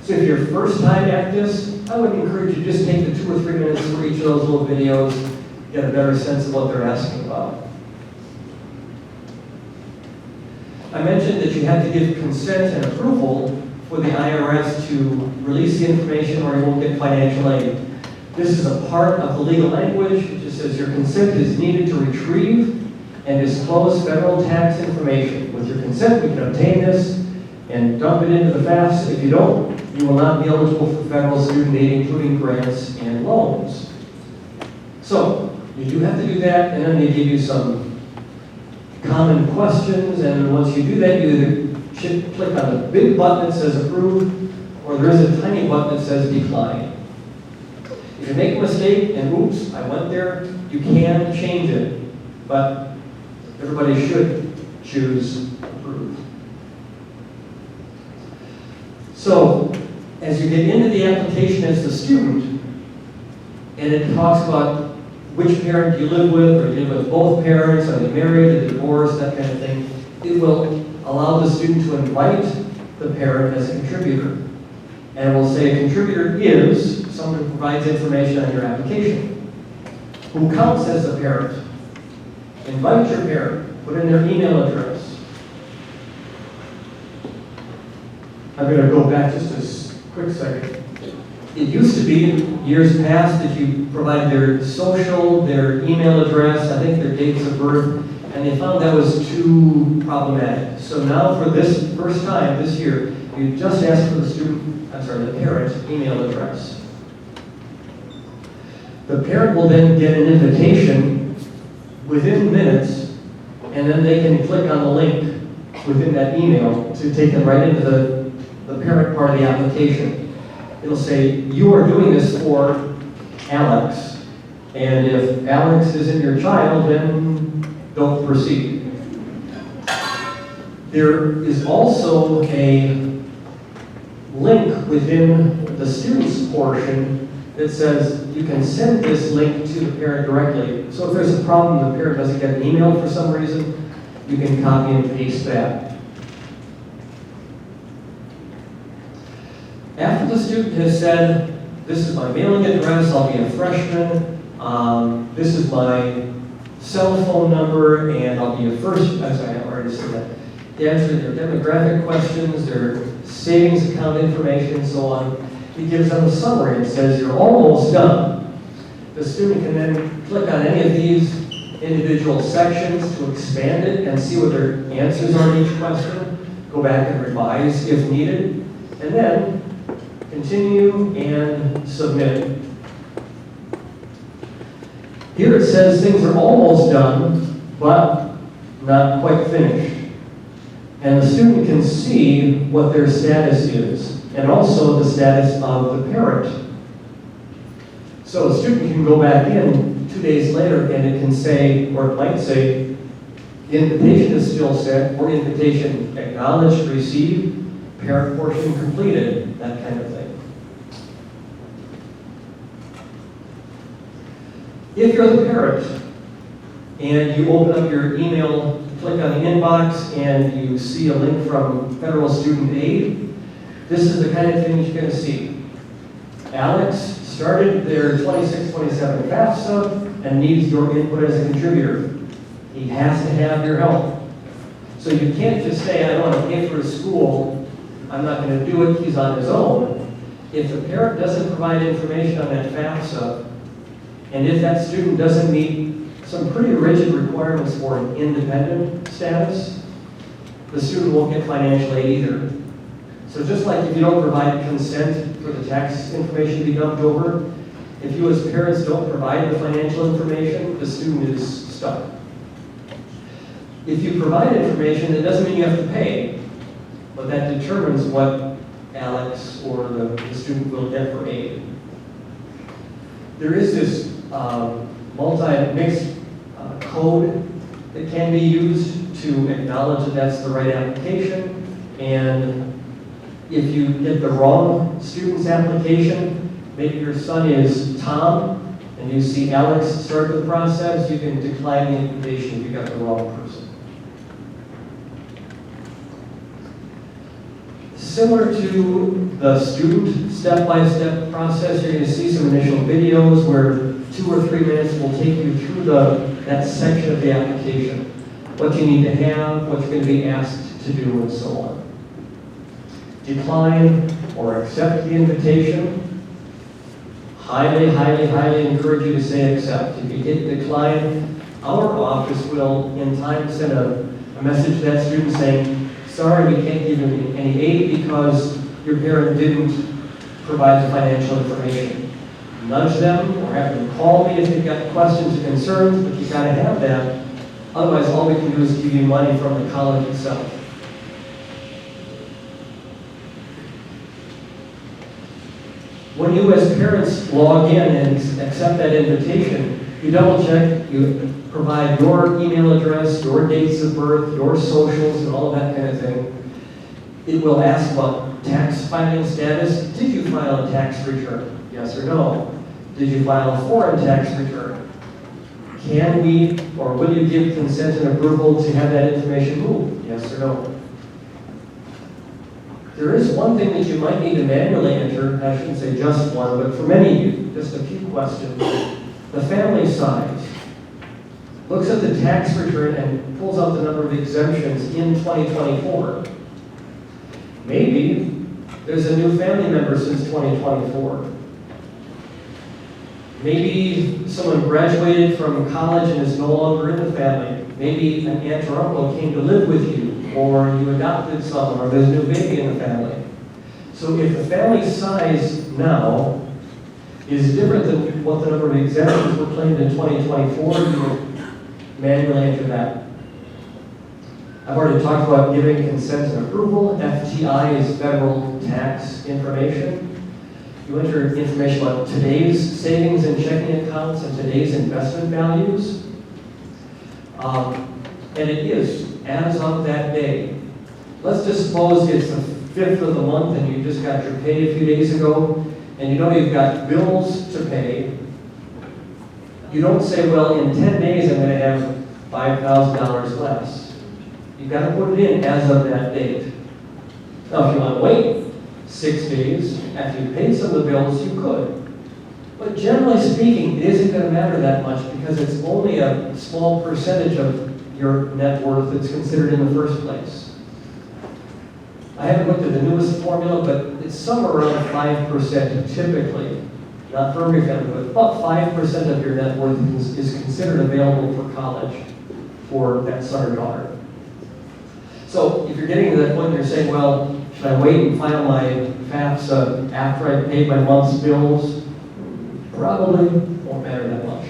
So if you're first time at this, I would encourage you to just take the 2 or 3 minutes for each of those little videos, get a better sense of what they're asking about. I mentioned that you have to give consent and approval for the IRS to release the information or you won't get financial aid. This is a part of the legal language. It just says your consent is needed to retrieve and disclose federal tax information. With your consent, we can obtain this and dump it into the FAFSA. If you don't, you will not be eligible for federal student aid, including grants and loans. So, you do have to do that, and then they give you some common questions, and once you do that, you either click on the big button that says approve, or there is a tiny button that says decline. If you make a mistake and oops, I went there, you can change it, but everybody should choose approve. So, as you get into the application as the student, and it talks about which parent you live with, or you live with both parents, are they married, are they divorced, that kind of thing, it will allow the student to invite the parent as a contributor. And it will say a contributor is someone who provides information on your application. Who counts as a parent? Invite your parent, put in their email address. I'm going to go back just a quick second. It used to be, years past, that you provide their social, their email address, I think their dates of birth, and they found that was too problematic. So now for this first time this year, you just ask for the parent's email address. The parent will then get an invitation within minutes, and then they can click on the link within that email to take them right into the parent part of the application. It'll say, you are doing this for Alex, and if Alex isn't your child, then don't proceed. There is also a link within the students portion that says you can send this link to the parent directly. So if there's a problem, the parent doesn't get an email for some reason, you can copy and paste that. After the student has said, this is my mailing address, I'll be a freshman, this is my cell phone number, and I'll be a I already said that. They answer their demographic questions, their savings account information, and so on. It gives them a summary and says, you're almost done. The student can then click on any of these individual sections to expand it and see what their answers are to each question, go back and revise if needed, and then continue and submit. Here it says things are almost done, but not quite finished. And the student can see what their status is, and also the status of the parent. So a student can go back in 2 days later and it can say, or it might say, invitation is still sent, or invitation acknowledged, received, parent portion completed, that kind of thing. If you're the parent and you open up your email, click on the inbox, and you see a link from Federal Student Aid, this is the kind of thing you're going to see. Alex started their 26-27 FAFSA and needs your input as a contributor. He has to have your help. So you can't just say, I don't want to pay for his school, I'm not going to do it, he's on his own. If the parent doesn't provide information on that FAFSA, and if that student doesn't meet some pretty rigid requirements for an independent status, the student won't get financial aid either. So just like if you don't provide consent for the tax information to be dumped over, if you as parents don't provide the financial information, the student is stuck. If you provide information, it doesn't mean you have to pay, but that determines what Alex or the student will get for aid. There is this multi-mixed code that can be used to acknowledge that that's the right application. And if you get the wrong student's application, maybe your son is Tom, and you see Alex start the process, you can decline the invitation if you got the wrong person. Similar to the student step-by-step process, you're going to see some initial videos where 2 or 3 minutes will take you through that section of the application. What you need to have, what you're going to be asked to do, and so on. Decline or accept the invitation. Highly, highly, highly encourage you to say accept. If you hit decline, our office will in time send a message to that student saying, sorry, we can't give you any aid because your parent didn't provide the financial information. Nudge them or have them call me if they've got questions or concerns, but you've got to have that. Otherwise, all we can do is give you money from the college itself. When you as parents log in and accept that invitation, you double check, you provide your email address, your dates of birth, your socials, and all of that kind of thing. It will ask about tax filing status. Did you file a tax return? Yes or no? Did you file a foreign tax return? Can we, or will you give consent and approval to have that information moved? Yes or no? There is one thing that you might need to manually enter, I shouldn't say just one, but for many of you, just a few questions. The family size. Looks at the tax return and pulls out the number of exemptions in 2024. Maybe there's a new family member since 2024. Maybe someone graduated from college and is no longer in the family. Maybe an aunt or uncle came to live with you, or you adopted someone, or there's a new baby in the family. So if the family size now is different than what the number of exemptions were claimed in 2024, you would manually enter that. I've already talked about giving consent and approval. FTI is federal tax information. You enter information about today's savings and checking accounts and today's investment values. And it is as of that day. Let's just suppose it's the 5th of the month and you just got your pay a few days ago, and you know you've got bills to pay. You don't say, well, in 10 days I'm going to have $5,000 less. You've got to put it in as of that date. Now, if you want to wait 6 days after you paid some of the bills, you could. But generally speaking, it isn't going to matter that much because it's only a small percentage of your net worth that's considered in the first place. I haven't looked at the newest formula, but it's somewhere around 5% typically. Not for every family, but about 5% of your net worth is considered available for college for that son or daughter. So if you're getting to that point, you're saying, well, should I wait and file my FAFSA after I pay my month's bills? Probably won't matter that much.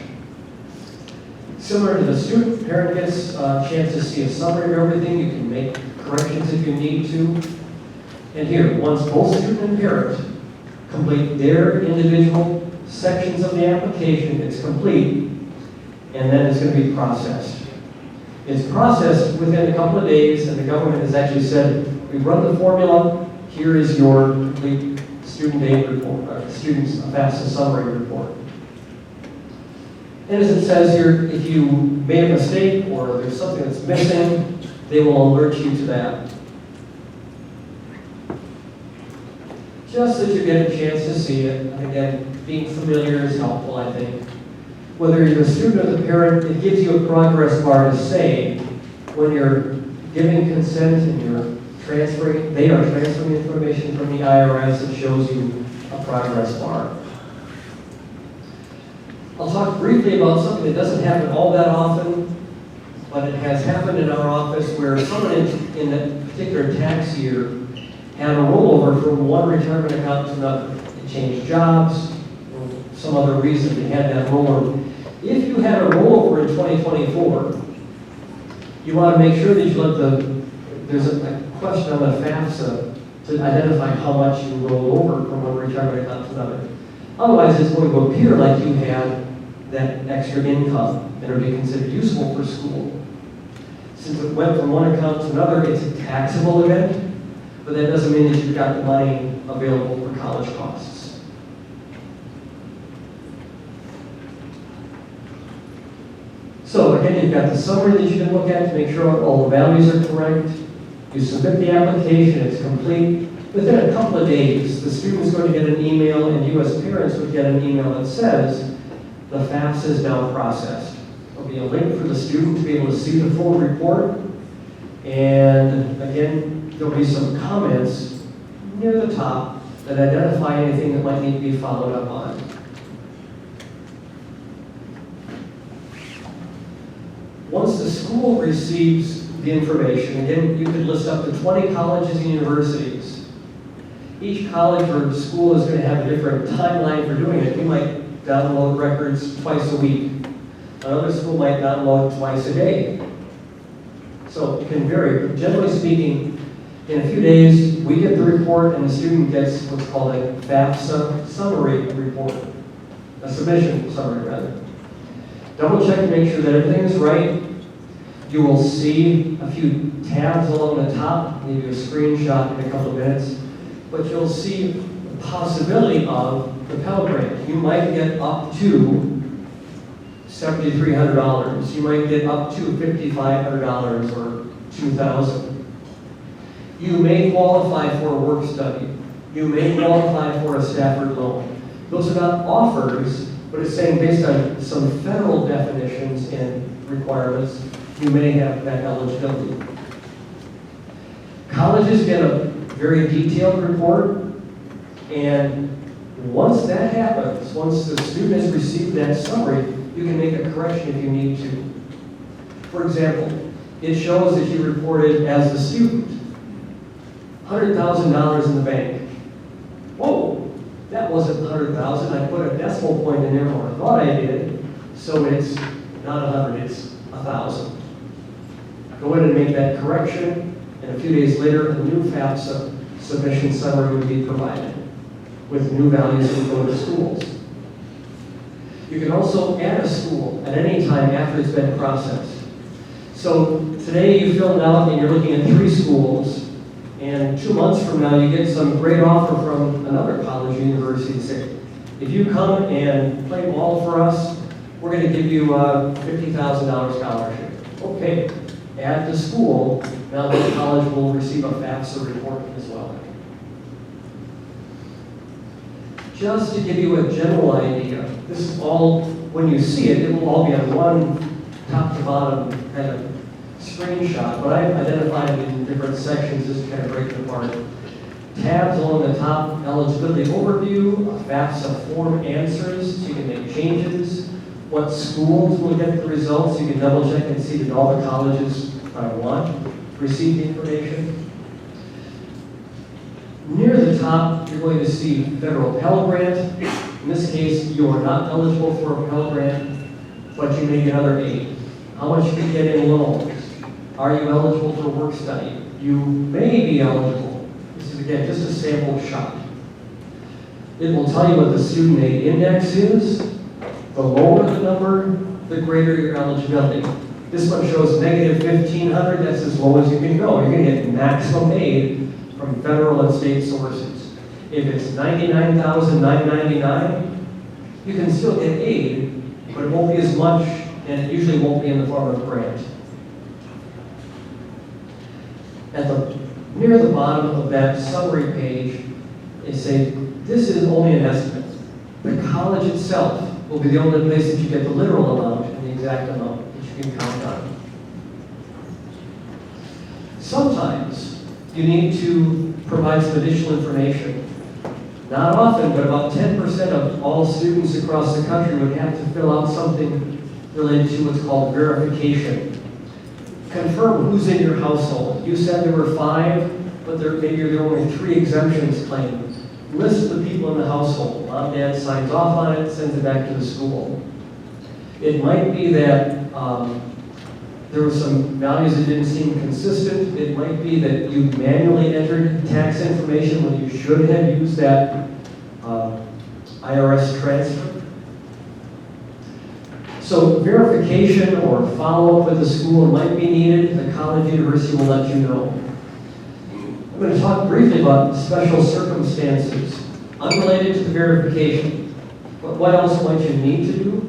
Similar to the student, parent gets a chance to see a summary of everything. You can make corrections if you need to. And here, once both student and parent complete their individual sections of the application, it's complete, and then it's going to be processed. It's processed within a couple of days, and the government has actually said, we run the formula, here is your complete student aid report, or student's FAFSA summary report. And as it says here, if you made a mistake or there's something that's missing, they will alert you to that. Just that you get a chance to see it, and again, being familiar is helpful, I think. Whether you're a student or the parent, it gives you a progress bar to say when you're giving consent and you're transferring, they are transferring information from the IRS, it shows you a progress bar. I'll talk briefly about something that doesn't happen all that often, but it has happened in our office where someone in a particular tax year had a rollover from one retirement account to another. They changed jobs, or some other reason they had that rollover. If you had a rollover in 2024, you want to make sure that you there's a question on the FAFSA to identify how much you roll over from one retirement account to another. Otherwise, it's going to appear like you had that extra income and it would be considered useful for school. Since it went from one account to another, it's a taxable event, but that doesn't mean that you've got the money available for college costs. So again, you've got the summary that you can look at to make sure all the values are correct. You submit the application, it's complete. Within a couple of days, the student is going to get an email, and you as parents would get an email that says, the FAFSA is now processed. There'll be a link for the student to be able to see the full report. And again, there'll be some comments near the top that identify anything that might need to be followed up on. Once the school receives the information, again, you could list up to 20 colleges and universities. Each college or school is going to have a different timeline for doing it. You might download records twice a week. Another school might download twice a day. So it can vary. But generally speaking, in a few days, we get the report and the student gets what's called a FAFSA summary report. A submission summary, rather. Double check to make sure that everything is right. You will see a few tabs along the top. I'll give you a screenshot in a couple of minutes. But you'll see the possibility of the Pell Grant. You might get up to $7,300. You might get up to $5,500 or $2,000. You may qualify for a work study. You may qualify for a Stafford loan. Those are not offers, but it's saying based on some federal definitions and requirements, you may have that eligibility. Colleges get a very detailed report, and once that happens, once the student has received that summary, you can make a correction if you need to. For example, it shows that you reported as a student $100,000 in the bank. Whoa, that wasn't $100,000. I put a decimal point in there, or I thought I did, so it's not 100, it's 1,000. Go ahead and make that correction, and a few days later, a new FAFSA submission summary would be provided with new values that go to schools. You can also add a school at any time after it's been processed. So today you fill it out and you're looking at 3 schools, and 2 months from now you get some great offer from another college or university and say, if you come and play ball for us, we're going to give you a $50,000 scholarship. Okay, add the school, now the college will receive a FAFSA report as well. Just to give you a general idea, this is all, when you see it, it will all be on one top to bottom kind of screenshot, but I've identified it in different sections just to kind of break it apart. Tabs along the top, eligibility overview, FAFSA form answers, so you can make changes. What schools will get the results, you can double check and see that all the colleges receive the information. Near the top, you're going to see federal Pell Grant. In this case, you are not eligible for a Pell Grant, but you may get other aid. How much you can get in loans? Are you eligible for work study? You may be eligible. This is, again, just a sample shot. It will tell you what the student aid index is. The lower the number, the greater your eligibility. This one shows negative 1,500. That's as low as you can go. You're going to get maximum aid from federal and state sources. If it's $99,999, you can still get aid, but it won't be as much, and it usually won't be in the form of a grant. Near the bottom of that summary page, they say, this is only an estimate. The college itself will be the only place that you get the literal amount and the exact amount that you can count on. Sometimes you need to provide some additional information. Not often, but about 10% of all students across the country would have to fill out something related to what's called verification. Confirm who's in your household. You said there were 5, but maybe there are only 3 exemptions claimed. List the people in the household. Mom, dad signs off on it, sends it back to the school. It might be that there were some values that didn't seem consistent. It might be that you manually entered tax information when you should have used that IRS transfer. So verification or follow-up with the school might be needed. The college university will let you know. I'm going to talk briefly about special circumstances unrelated to the verification. But what else might you need to do?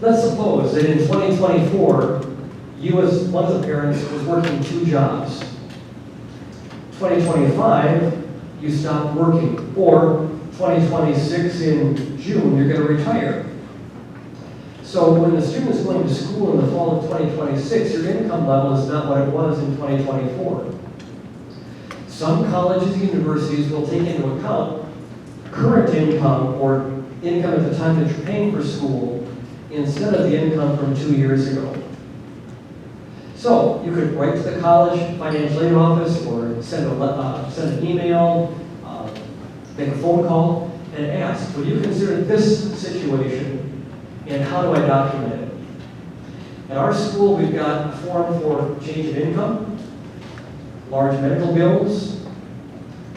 Let's suppose that in 2024, you as one of the parents was working 2 jobs. 2025, you stopped working. Or 2026 in June, you're going to retire. So when the student is going to school in the fall of 2026, your income level is not what it was in 2024. Some colleges and universities will take into account current income or income at the time that you're paying for school instead of the income from 2 years ago. So you could write to the college financial aid office or send an email, make a phone call, and ask, would you consider this situation and how do I document it? At our school, we've got a form for change of income, large medical bills,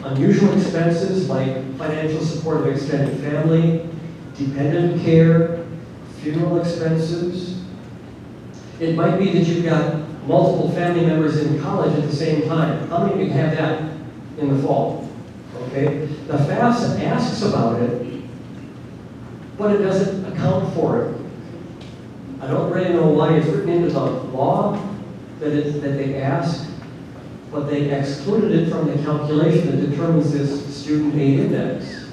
unusual expenses like financial support of extended family, dependent care, funeral expenses. It might be that you've got multiple family members in college at the same time. How many of you have that in the fall? Okay? The FAFSA asks about it, but it doesn't account for it. I don't really know why it's written into the law that they ask, but they excluded it from the calculation that determines this student aid index.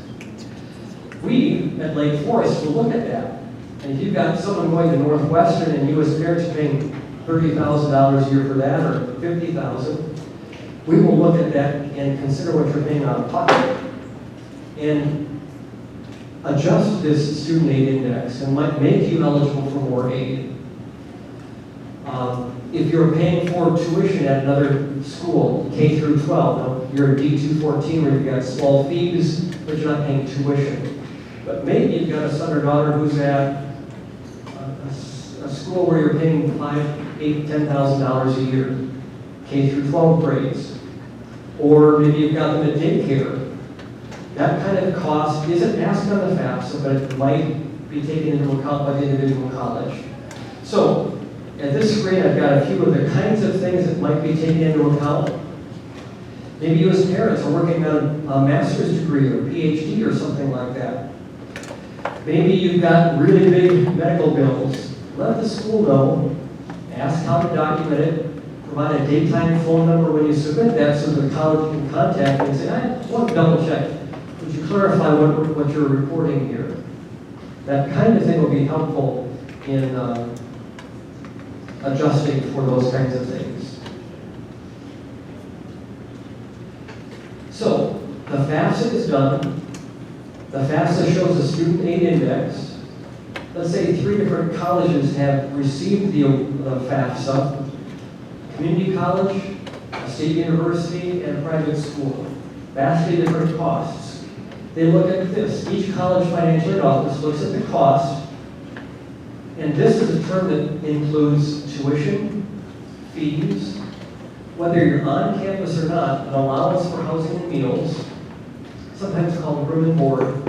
We at Lake Forest will look at that. And if you've got someone going to Northwestern and you as parents are paying $30,000 a year for that or $50,000, we will look at that and consider what you're paying out of pocket and adjust this student aid index and might make you eligible for more aid. If you're paying for tuition at another school, K through 12, now you're a D214 where you've got small fees, but you're not paying tuition. But maybe you've got a son or daughter who's at a school where you're paying $5,000, $8,000, $10,000 a year, K through 12 grades. Or maybe you've got them at daycare. That kind of cost isn't asked on the FAFSA, but it might be taken into account by the individual college. So, at this screen, I've got a few of the kinds of things that might be taken into account. Maybe you as parents are working on a master's degree or PhD or something like that. Maybe you've got really big medical bills. Let the school know, ask how to document it, provide a daytime phone number when you submit that so the college can contact you and say, I want to double check. Would you clarify what you're reporting here? That kind of thing will be helpful in adjusting for those kinds of things. So, the FAFSA is done. The FAFSA shows a student aid index. Let's say 3 different colleges have received the FAFSA. Community college, a state university, and a private school. Vastly different costs. They look at this. Each college financial aid office looks at the cost And this is a term that includes tuition, fees, whether you're on campus or not, an allowance for housing and meals, sometimes called room and board.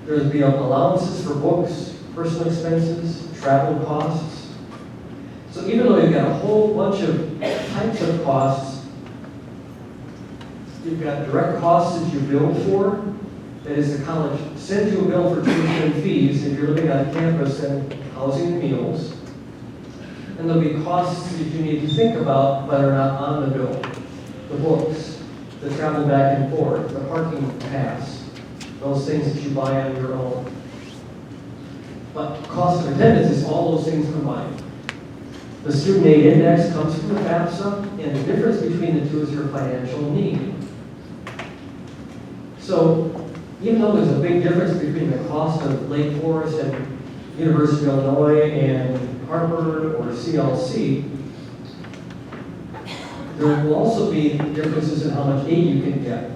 There'll be allowances for books, personal expenses, travel costs. So even though you've got a whole bunch of types of costs, you've got direct costs that you bill for. That is, the college sends you a bill for tuition and fees if you're living on campus, and housing and meals. And there'll be costs that you need to think about that are not on the bill. The books, the travel back and forth, the parking pass, those things that you buy on your own. But cost of attendance is all those things combined. The student aid index comes from the FAFSA, and the difference between the two is your financial need. So even though there's a big difference between the cost of Lake Forest and University of Illinois and Harvard or CLC, there will also be differences in how much aid you can get.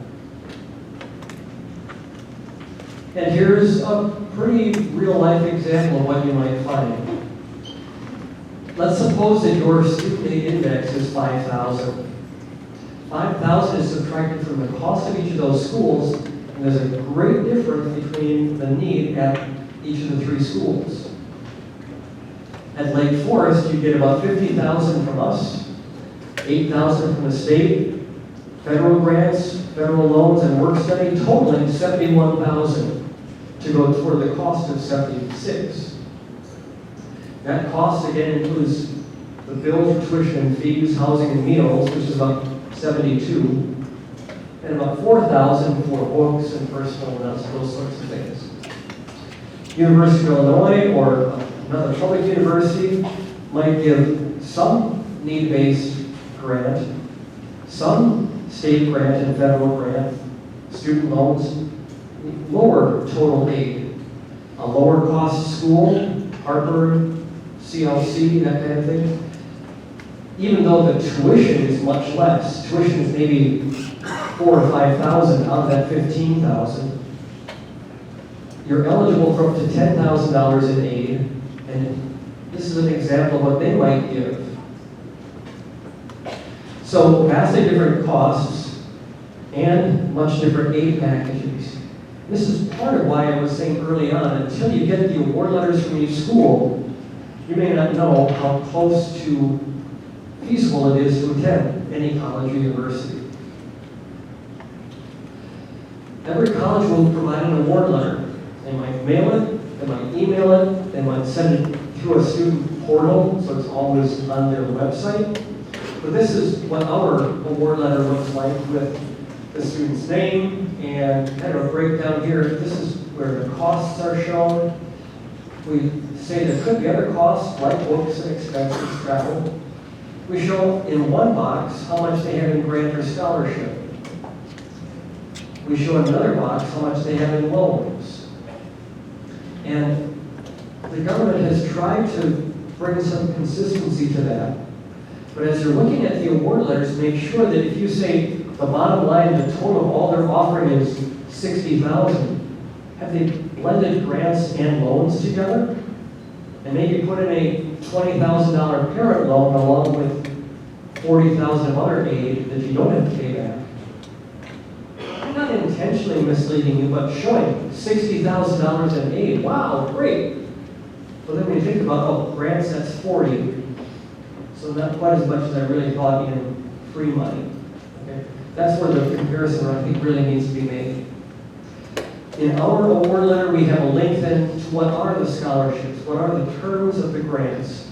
And here's a pretty real-life example of what you might find. Let's suppose that your student aid index is 5,000. 5,000 is subtracted from the cost of each of those schools, and there's a great difference between the need at each of the three schools. At Lake Forest, you get about 50,000 from us, 8,000 from the state, federal grants, federal loans, and work study, totaling 71,000 to go toward the cost of 76. That cost again includes the bill for tuition and fees, housing and meals, which is about 72, and about 4,000 for books and personal notes, those sorts of things. University of Illinois or another public university might give some need-based grant, some state grant and federal grant, student loans, lower total aid, a lower cost school, Harvard, CLC, that kind of thing. Even though the tuition is much less, tuition is maybe 4,000 or 5,000 out of that 15,000. You're eligible for up to $10,000 in aid, and this is an example of what they might give. So vastly different costs and much different aid packages. This is part of why I was saying early on, until you get the award letters from each school, you may not know how close to feasible it is to attend any college or university. Every college will provide an award letter. They might mail it, they might email it, they might send it through a student portal, so it's always on their website. But this is what our award letter looks like, with the student's name and kind of a breakdown here. This is where the costs are shown. We say there could be other costs like books and expenses, travel. We show in one box how much they have in grant or scholarship. We show in another box how much they have in loans. And the government has tried to bring some consistency to that. But as you're looking at the award letters, make sure that if you say the bottom line, the total of all they're offering is $60,000, have they blended grants and loans together? And maybe put in a $20,000 parent loan along with $40,000 of other aid that you don't have to pay back. I'm not intentionally misleading you, but showing $60,000 in aid. Wow, great. But then when you think about, oh, grants, that's 40. So not quite as much as I really thought in free money. Okay? That's where the comparison, I think, really needs to be made. In our award letter, we have a link then to what are the scholarships, what are the terms of the grants.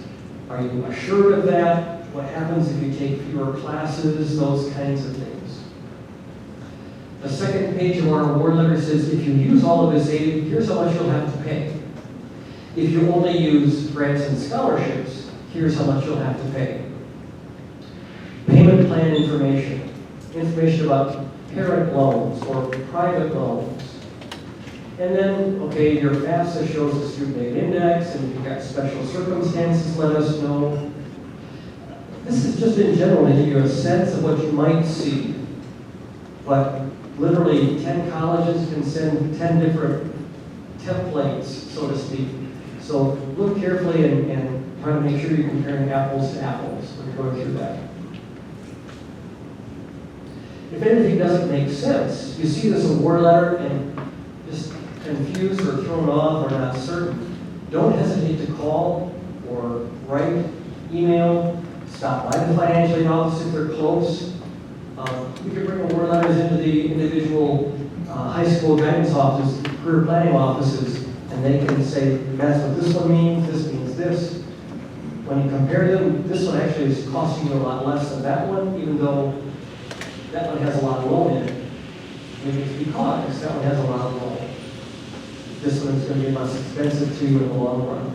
Are you assured of that? What happens if you take fewer classes? Those kinds of things. The second page of our award letter says if you use all of this aid, here's how much you'll have to pay. If you only use grants and scholarships, here's how much you'll have to pay. Payment plan information. Information about parent loans or private loans. And then, okay, your FAFSA shows the student aid index, and if you've got special circumstances, let us know. This is just in general to give you a sense of what you might see. But literally 10 colleges can send 10 different templates, so to speak. So look carefully and try to make sure you're comparing apples to apples when you're going through that. If anything doesn't make sense, you see this award letter and just confused or thrown off or not certain, don't hesitate to call or write, email, stop by the financial aid office if they're close. We can bring award letters into the individual high school guidance offices, career planning offices, and they can say, that's what this one means this. When you compare them, this one actually is costing you a lot less than that one, even though that one has a lot of loan in it. Maybe it's because that one has a lot of loan. This one's going to be less expensive to you in the long run.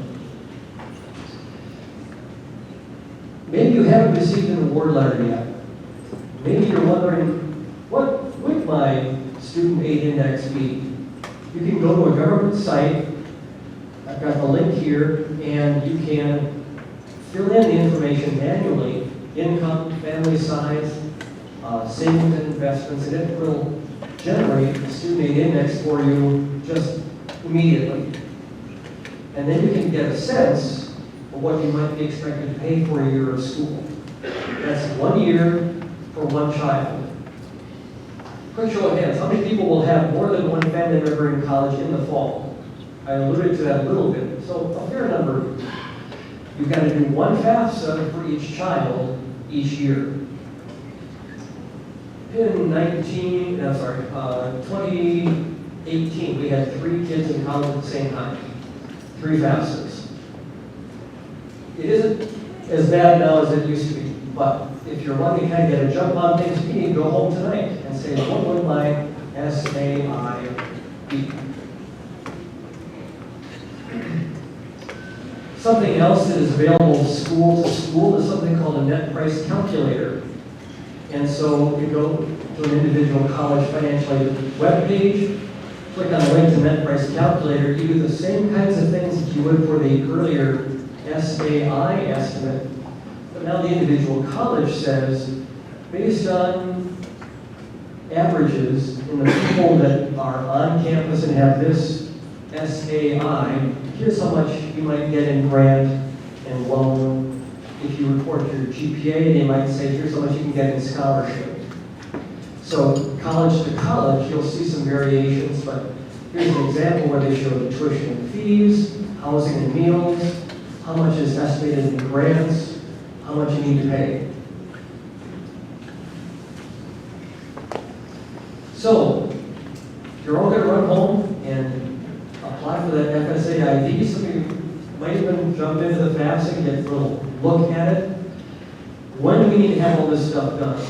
Maybe you haven't received an award letter yet. Maybe you're wondering, what would my student aid index be? You can go to a government site. I've got the link here, and you can fill in the information manually, income, family size, savings and investments, and it will generate the student aid index for you just immediately. And then you can get a sense of what you might be expected to pay for a year of school. That's 1 year for one child. Quick show of hands, how many people will have more than one family member in college in the fall? I alluded to that a little bit, so a fair number. You've got to do one FAFSA for each child each year. In 2018, we had 3 kids in college at the same time. 3 FAFSAs. It isn't as bad now as it used to be, but if you're wanting to kind of get a jump on things, you need to go home tonight and say, what would my SAI be? Something else that is available school to school is something called a net price calculator. And so you go to an individual college financial aid webpage, click on the link to net price calculator, you do the same kinds of things that you would for the earlier SAI estimate. But now the individual college says, based on averages in the people that are on campus and have this SAI, here's how much you might get in grant and loan. If you report your GPA, they might say, here's how much you can get in scholarship. So college to college, you'll see some variations, but here's an example where they show the tuition and fees, housing and meals, how much is estimated in grants, how much you need to pay. So, you're all going to run home and apply for that FSA ID. Some of you might even jump into the FAFSA and get a little look at it. When do we need to have all this stuff done?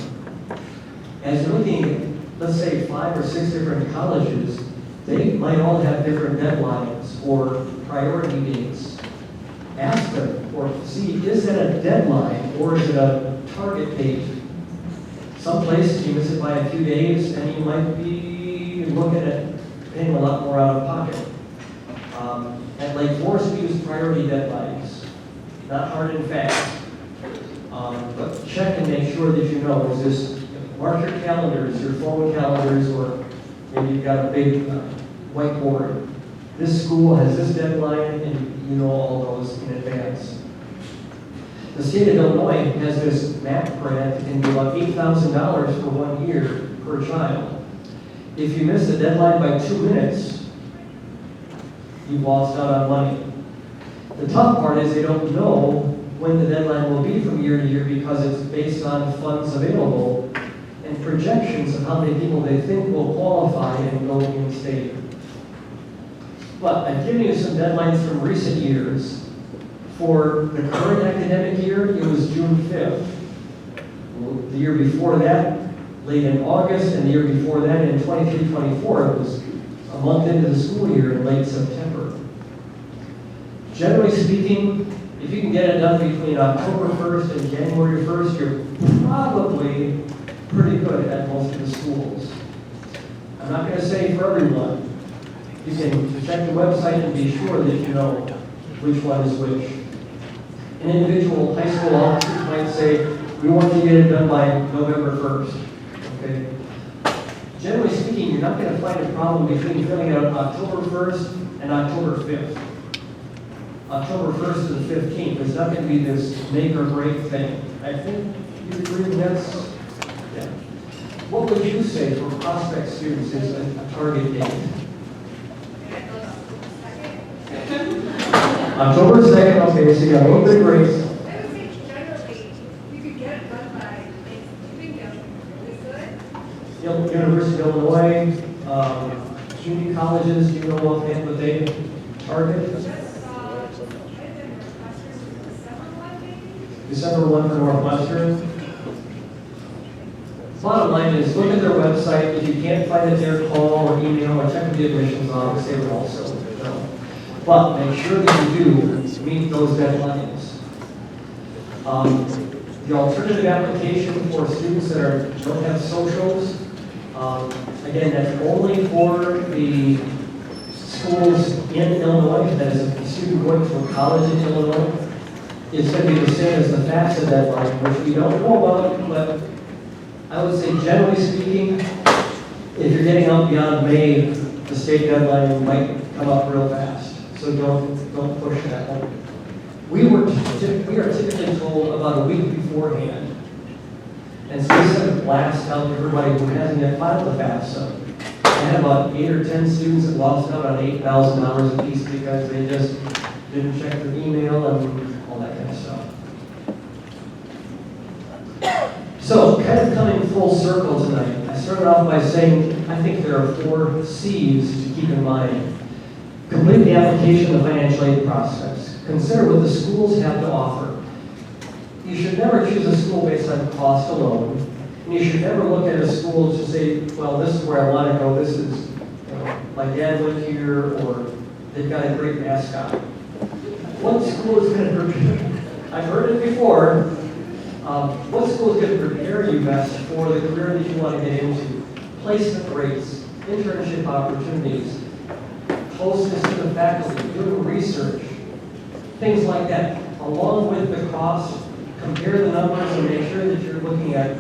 As you're looking at, let's say, 5 or 6 different colleges, they might all have different deadlines or priority dates. Ask them or see, is it a deadline or is it a target date? Some places you miss it by a few days and you might be looking at paying a lot more out of pocket. At Lake Forest, we use priority deadlines, not hard and fast. But check and make sure that you know, is this, mark your calendars, your phone calendars, or maybe you've got a big whiteboard. This school has this deadline, and you know all those in advance. The state of Illinois has this MAP grant that can be about $8,000 for 1 year per child. If you miss the deadline by 2 minutes, you've lost out on money. The tough part is they don't know when the deadline will be from year to year because it's based on funds available and projections of how many people they think will qualify and go in state. But I've given you some deadlines from recent years. For the current academic year, it was June 5th. The year before that, late in August, and the year before that, in 23-24, it was a month into the school year in late September. Generally speaking, if you can get it done between October 1st and January 1st, you're probably pretty good at most of the schools. I'm not going to say for everyone. You can check the website and be sure that you know which one is which. An individual high school officer might say, we want to get it done by November 1st. Okay? Generally speaking, you're not going to find a problem between filling out October 1st and October 5th. October 1st to the 15th. There's not going to be this make or break thing. I think you agree that's, yeah. What would you say for prospect students is a target date? October 2nd, okay, so you got a little bit of grace. I would say generally, you could get it done by, you think that's really good. University of Illinois, community colleges, do you know offhand what they target? Just, I did Northwestern, December 1 maybe? December 1 for Northwestern. Bottom line is, look at their website. If you can't find it there, call or email or check with the admissions office. They would also know. But make sure that you do meet those deadlines. The alternative application for students that don't have socials, again, that's only for the schools in Illinois. That is, a student going to a college in Illinois. It's going to be the same as the FAFSA deadline, which we don't know about, but I would say generally speaking, if you're getting out beyond May, the state deadline might come up real fast. So don't push that one. We are typically told about a week beforehand. And so we send a blast out to everybody who hasn't yet filed the FAFSA. I had about 8 or 10 students that lost out on $8,000 a piece because they just didn't check their email and all that kind of stuff. So, kind of coming full circle tonight, I started off by saying I think there are 4 C's to keep in mind. Complete the application of the financial aid process. Consider what the schools have to offer. You should never choose a school based on cost alone. And you should never look at a school to say, well, this is where I want to go. This is, my dad went here, or they've got a great mascot. What school is going to prepare? I've heard it before. What school is going to prepare you best for the career that you want to get into? Placement rates, internship opportunities, closeness to the faculty, doing research, things like that. Along with the cost, compare the numbers and make sure that you're looking at,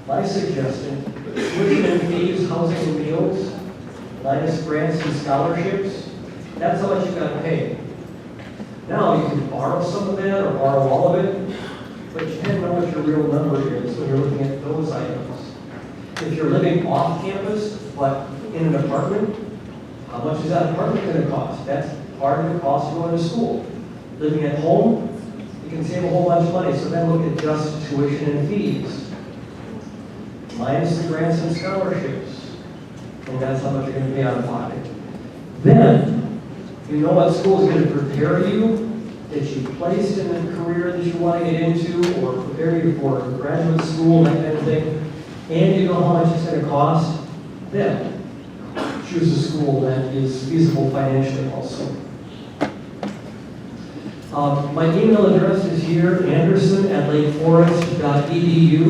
my suggestion, tuition and fees, housing and meals, minus grants and scholarships. That's how much you've got to pay. Now you can borrow some of that or borrow all of it, but you can't know what your real number is when you're looking at those items. If you're living off campus, but in an apartment, how much is that apartment going to cost? That's part of the cost of going to school. Living at home, you can save a whole bunch of money. So then look at just tuition and fees, minus the grants and scholarships. And that's how much you're going to pay out of pocket. Then, you know what school is going to prepare you, get you placed in the career that you want to get into, or prepare you for graduate school, that kind of thing, and you know how much it's going to cost, then choose a school that is feasible financially also. My email address is here, anderson@lakeforest.edu.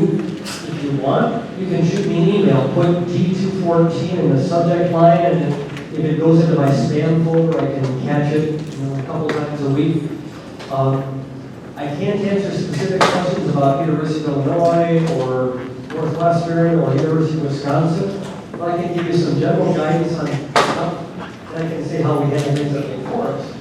If you want, you can shoot me an email. Put D214 in the subject line, and if it goes into my spam folder, I can catch it a couple times a week. I can't answer specific questions about University of Illinois or Northwestern or University of Wisconsin, but I can give you some general guidance on stuff, and I can say how we handle things at Lake Forest.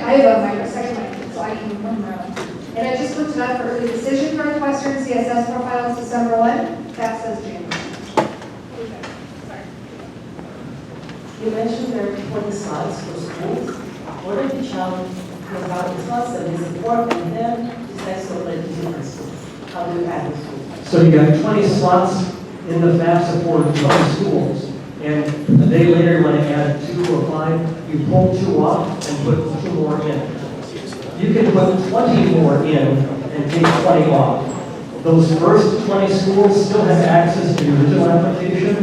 I have a second mic, so I can run around. And I just looked it up for early decision. Northwestern CSS profile is December 1. That says January. You mentioned there are 20 slots for schools. What if the child goes out the slots and is important and then decides to apply to different schools? How do you add the schools? So you got 20 slots in the FAFSA for 20 schools, and a day later when it add 2 or 5, you pull 2 off and put 2 more in. You can put 20 more in and take 20 off. Those first 20 schools still have access to the original application.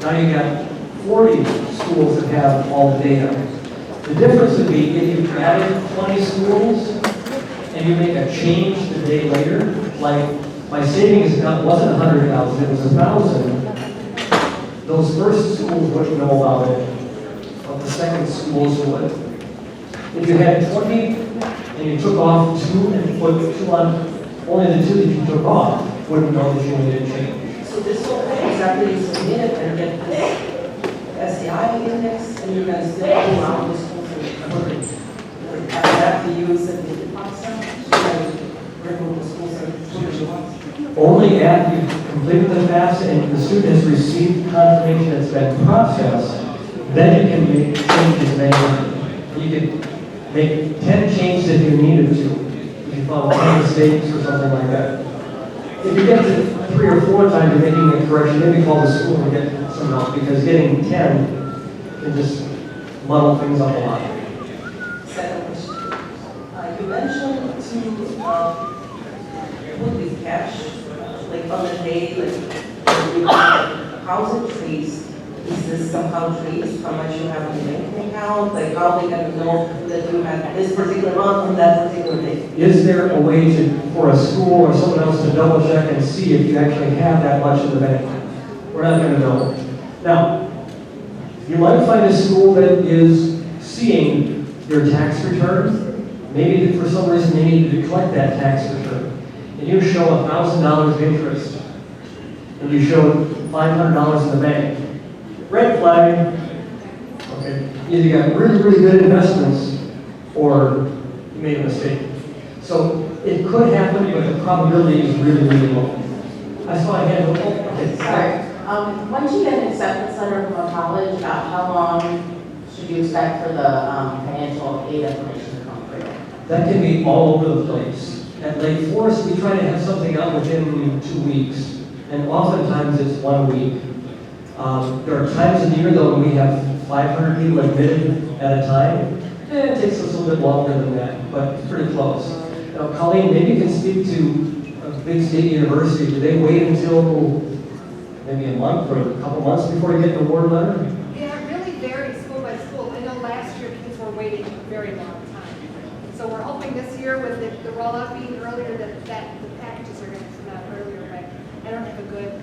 Now you got 40 schools that have all the data. The difference would be if you added 20 schools and you make a change the day later, like my savings account wasn't 100,000, it was 1,000. Those first schools wouldn't know about it, but the second schools would. If you had 20 and you took off 2 and put 2 on, only the 2 that you took off wouldn't know that you made a change. So this whole thing exactly is submitted and get this SCI index, and you can still go around this have to use a digit FAFSA to remove the school certificate? Only after you've completed the FAFSA and the student has received confirmation it's been processed, then you can make changes manually. You can make 10 changes if you needed to, if you found 10 mistakes or something like that. If you get to 3 or 4 times you're making a correction, maybe call the school and get some help, because getting 10 can just muddle things up a lot. Second question. You mentioned to put the cash, like on the day, how's it traced? Is this somehow traced, how much you have in the bank account? Like how they can know that you have this particular amount on that particular day? Is there a way for a school or someone else to double check and see if you actually have that much in the bank? We're not going to know. Now, you might find a school that is seeing your tax return. Maybe for some reason they need to collect that tax return. And you show $1,000 of interest. And you show $500 in the bank. Red flag. Okay. Either you got really, really good investments or you made a mistake. So it could happen, but the probability is really, really low. I saw a hand. Okay. Sorry. Once you get an acceptance letter from a college, about how long should you expect for the financial aid information to come through? That can be all over the place. At Lake Forest, we try to have something out within 2 weeks, and oftentimes it's 1 week. There are times in the year, though, when we have 500 people admitted at a time. It takes us a little bit longer than that, but it's pretty close. Now, Colleen, maybe you can speak to a big state university. Do they wait until maybe a month or a couple months before you get the award letter? Yeah, it really varies school by school. I know last year kids were waiting a very long time. So we're hoping this year with the rollout being earlier that the packages are going to come out earlier, but I don't have a good.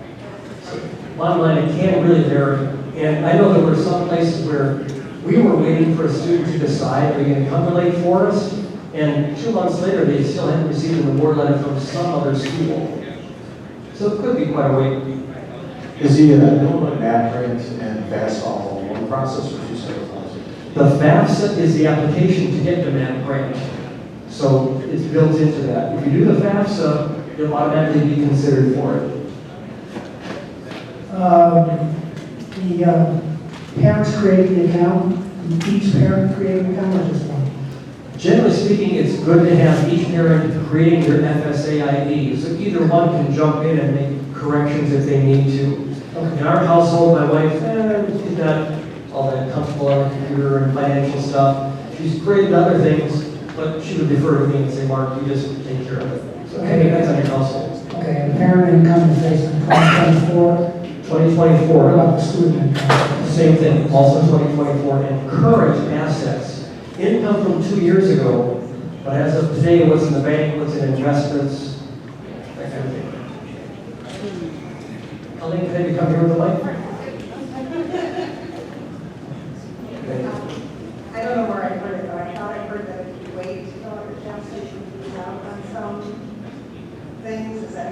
Bottom line, it can really vary. And I know there were some places where we were waiting for a student to decide, are you going to come to Lake Forest? And 2 months later, they still hadn't received an award letter from some other school. So it could be quite a wait. Is the enrollment map grant and FAFSA all one process or 2 separate processes? The FAFSA is the application to get the MAP grant. So it's built into that. If you do the FAFSA, you'll automatically be considered for it. The parents create the account, each parent create an account or just one? Generally speaking, it's good to have each parent creating their FSA ID. So either one can jump in and make corrections if they need to. In our household, my wife is not all that comfortable on the computer and financial stuff. She's great at other things, but she would defer to me and say, Mark, you just take care of it. So it depends on your household. Okay, and the parent income is based on 2024. 2024. What about the student income? Same thing, also 2024, and current assets. Income from 2 years ago, but as of today, what's in the bank, what's in investments, that kind of thing. Colleen, can you come here with the mic? Okay. I don't know where I heard it, but I thought I heard that if you wait till the gas station moves out on some things, is that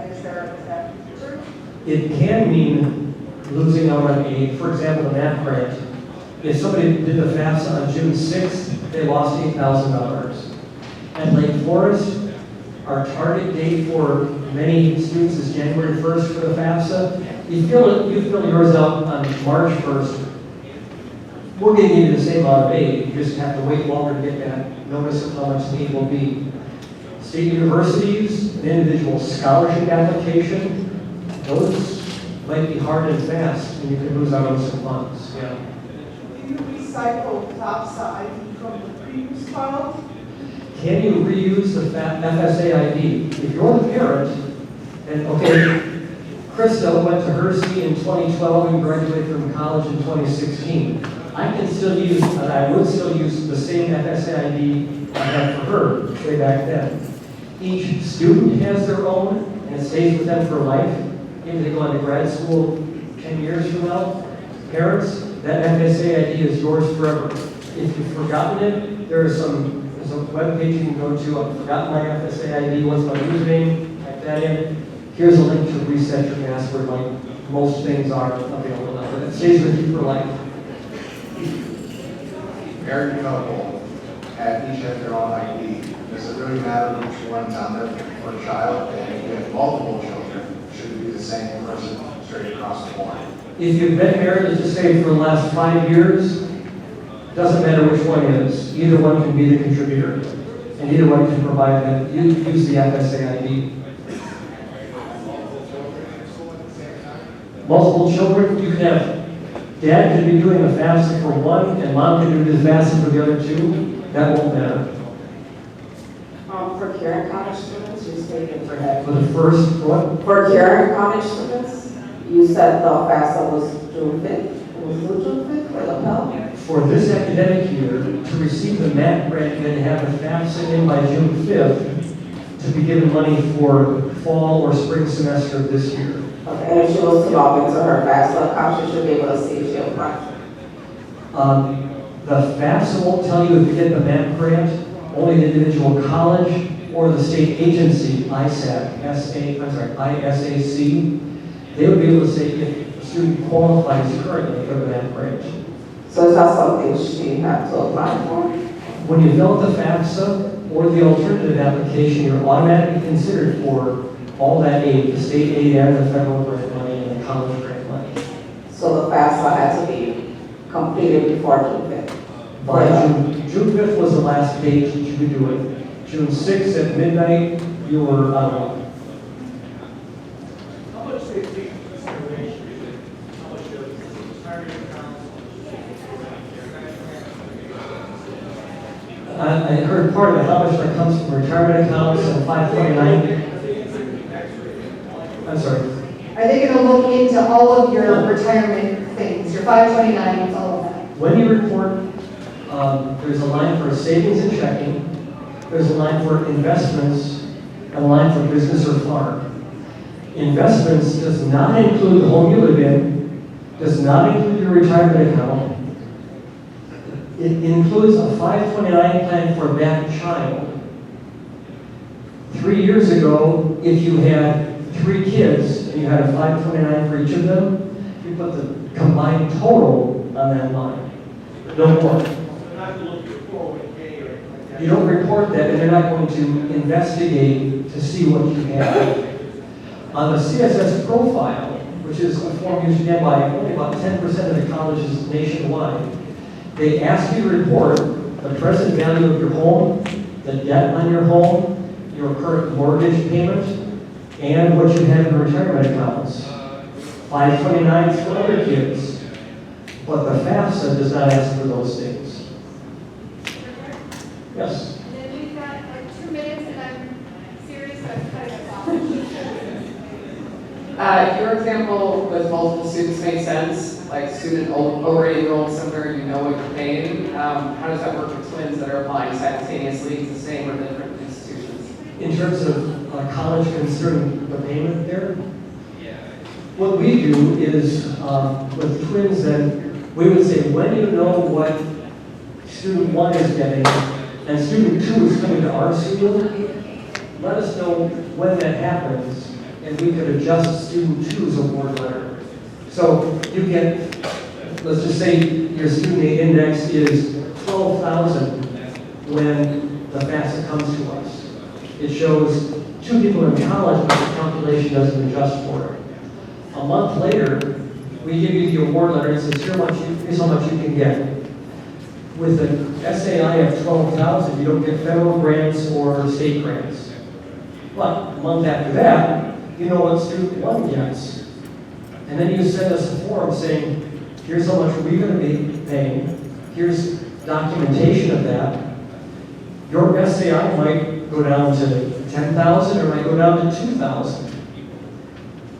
true? It can mean losing out on aid. For example, the MAP grant. If somebody did the FAFSA on June 6th, they lost $8,000. At Lake Forest, our target date for many students is January 1st for the FAFSA. You fill yours out on March 1st. We're going to give you the same amount of aid. You just have to wait longer to get that notice of how much the aid will be. State universities, an individual scholarship application, those might be hard and fast, and you can lose out on some funds. Yeah. Do you recycle FAFSA ID from the previous file? Can you reuse the FSA ID? If you're the parent, and okay, Krista went to Hersey in 2012 and graduated from college in 2016. I can still use, and I would still use the same FSA ID I had for her way back then. Each student has their own, and it stays with them for life. If they go on to grad school 10 years from now, parents, that FSA ID is yours forever. If you've forgotten it, there's a web page you can go to. I've forgotten my FSA ID. What's my username? Type that in. Here's a link to reset your password, like most things are available now. It stays with you for life. Married couple, each have their own ID. Does it really matter which one's on there for a child? And if you have multiple children, should it be the same person straight across the board? If you've been married, let's just say for the last 5 years, doesn't matter which one is, either one can be the contributor. And either one can provide that, you use the FSA ID. Multiple children, you can have, dad could be doing a FAFSA for one, and mom can do the FAFSA for the other two. That won't matter. For current college students, you stated For the first, what? For current college students, you said the FAFSA was June 5th. It was due June 5th for the Pell? For this academic year, to receive the MAP grant, you had to have a FAFSA in by June 5th to be given money for fall or spring semester of this year. Okay, and if she was to log into her FAFSA account, she should be able to see if she applied. The FAFSA won't tell you if you get the MAP grant, only the individual college or the state agency, ISAC, ISAC, they would be able to say if a student qualifies currently for the MAP grant. So is that something she had to apply for? When you fill out the FAFSA or the alternative application, you're automatically considered for all that aid, the state aid and the federal grant money and the college grant money. So the FAFSA had to be completed before June 5th? By June 5th was the last date that you could do it. June 6th at midnight, you were out of luck. How much they take consideration? How much does retirement account? I heard part of it, how much that comes from retirement accounts and 529. I'm sorry. Are they gonna look into all of your retirement things, your 529s, all of that? When you report, there's a line for savings and checking, there's a line for investments, and a line for business or farm. Investments does not include the home you live in, does not include your retirement account. It includes a 529 plan for that child. 3 years ago, if you had 3 kids and you had a 529 for each of them, you put the combined total on that line. No more. Not to look at 401k or anything like that. You don't report that, and they're not going to investigate to see what you have. On the CSS profile, which is a form used again by only about 10% of the colleges nationwide, they ask you to report the present value of your home, the debt on your home, your current mortgage payment, and what you have in retirement accounts. 529s for other kids, but the FAFSA does not ask for those things. Yes? And then we've got like 2 minutes, and I'm serious about cutting us off. Your example with multiple students makes sense, like student already enrolled somewhere, you know what you're paying. How does that work with twins that are applying simultaneously to the same or different institutions? In terms of college concerning the payment there, what we do is with twins, then we would say, when you know what student 1 is getting and student 2 is coming to our school, let us know when that happens, and we could adjust student 2's award letter. So you get, let's just say your student aid index is 12,000 when the FAFSA comes to us. It shows 2 people in college, but the calculation doesn't adjust for it. A month later, we give you the award letter and says, here's how much you can get. With an SAI of 12,000, you don't get federal grants or state grants. But a month after that, you know what student 1 gets. And then you send us a form saying, here's how much we're going to be paying. Here's documentation of that. Your SAI might go down to 10,000 or might go down to 2,000.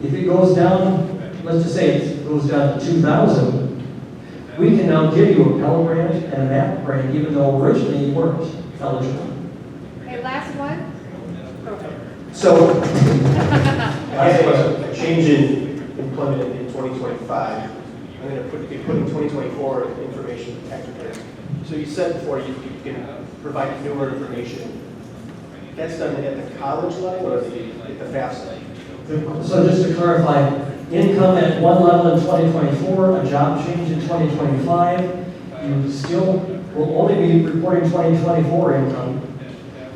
If it goes down, let's just say it goes down to 2,000, we can now give you a Pell Grant and a MAP grant, even though originally you weren't eligible. Okay, last one. So, I have a change in employment in 2025. I'm going to be putting 2024 information in tax returns. So you said before you can provide newer information. That's done at the college level or at the FAFSA? So just to clarify, income at one level in 2024, a job change in 2025, you still will only be reporting 2024 income.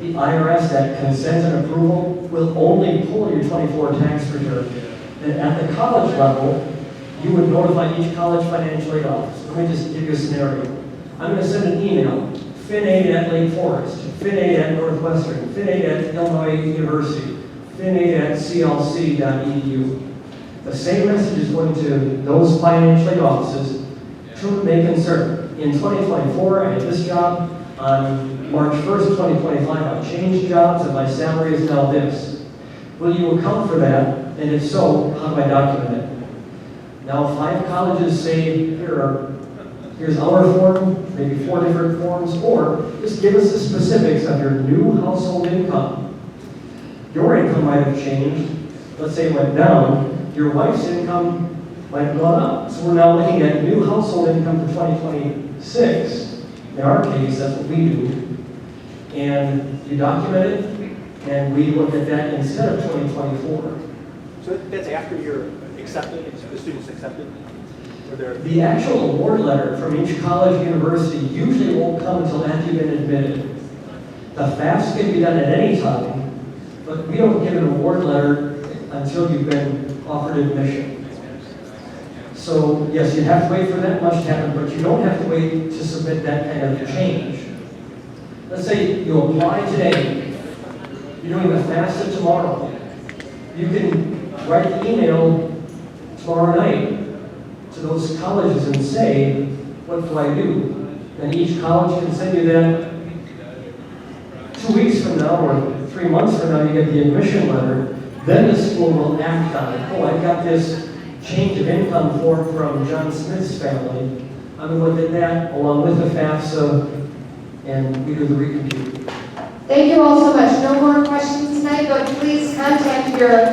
The IRS, at consent and approval, will only pull your 24 tax return. And at the college level, you would notify each college financial aid office. Let me just give you a scenario. I'm going to send an email, FinAid at Lake Forest, FinAid at Northwestern, FinAid at Illinois University, FinAid at clc.edu. The same message is going to those financial aid offices to make concern. In 2024, I had this job. On March 1st, 2025, I changed jobs and my salary is now this. Will you account for that? And if so, how do I document it? Now, 5 colleges say, here's our form, maybe 4 different forms, or just give us the specifics of your new household income. Your income might have changed. Let's say it went down. Your wife's income might have gone up. So we're now looking at new household income for 2026. In our case, that's what we do. And you document it, and we look at that instead of 2024. So that's after you're accepted, the student's accepted? Or they're... The actual award letter from each college university usually won't come until after you've been admitted. The FAFSA can be done at any time, but we don't give an award letter until you've been offered admission. So yes, you have to wait for that much to happen, but you don't have to wait to submit that kind of change. Let's say you apply today, you're doing the FAFSA tomorrow. You can write the email tomorrow night to those colleges and say, what do I do? And each college can send you that 2 weeks from now or 3 months from now, you get the admission letter. Then the school will act on it. Oh, I got this change of income form from John Smith's family. I'm going to look at that along with the FAFSA, and we do the recompute. Thank you all so much. No more questions tonight, but please contact your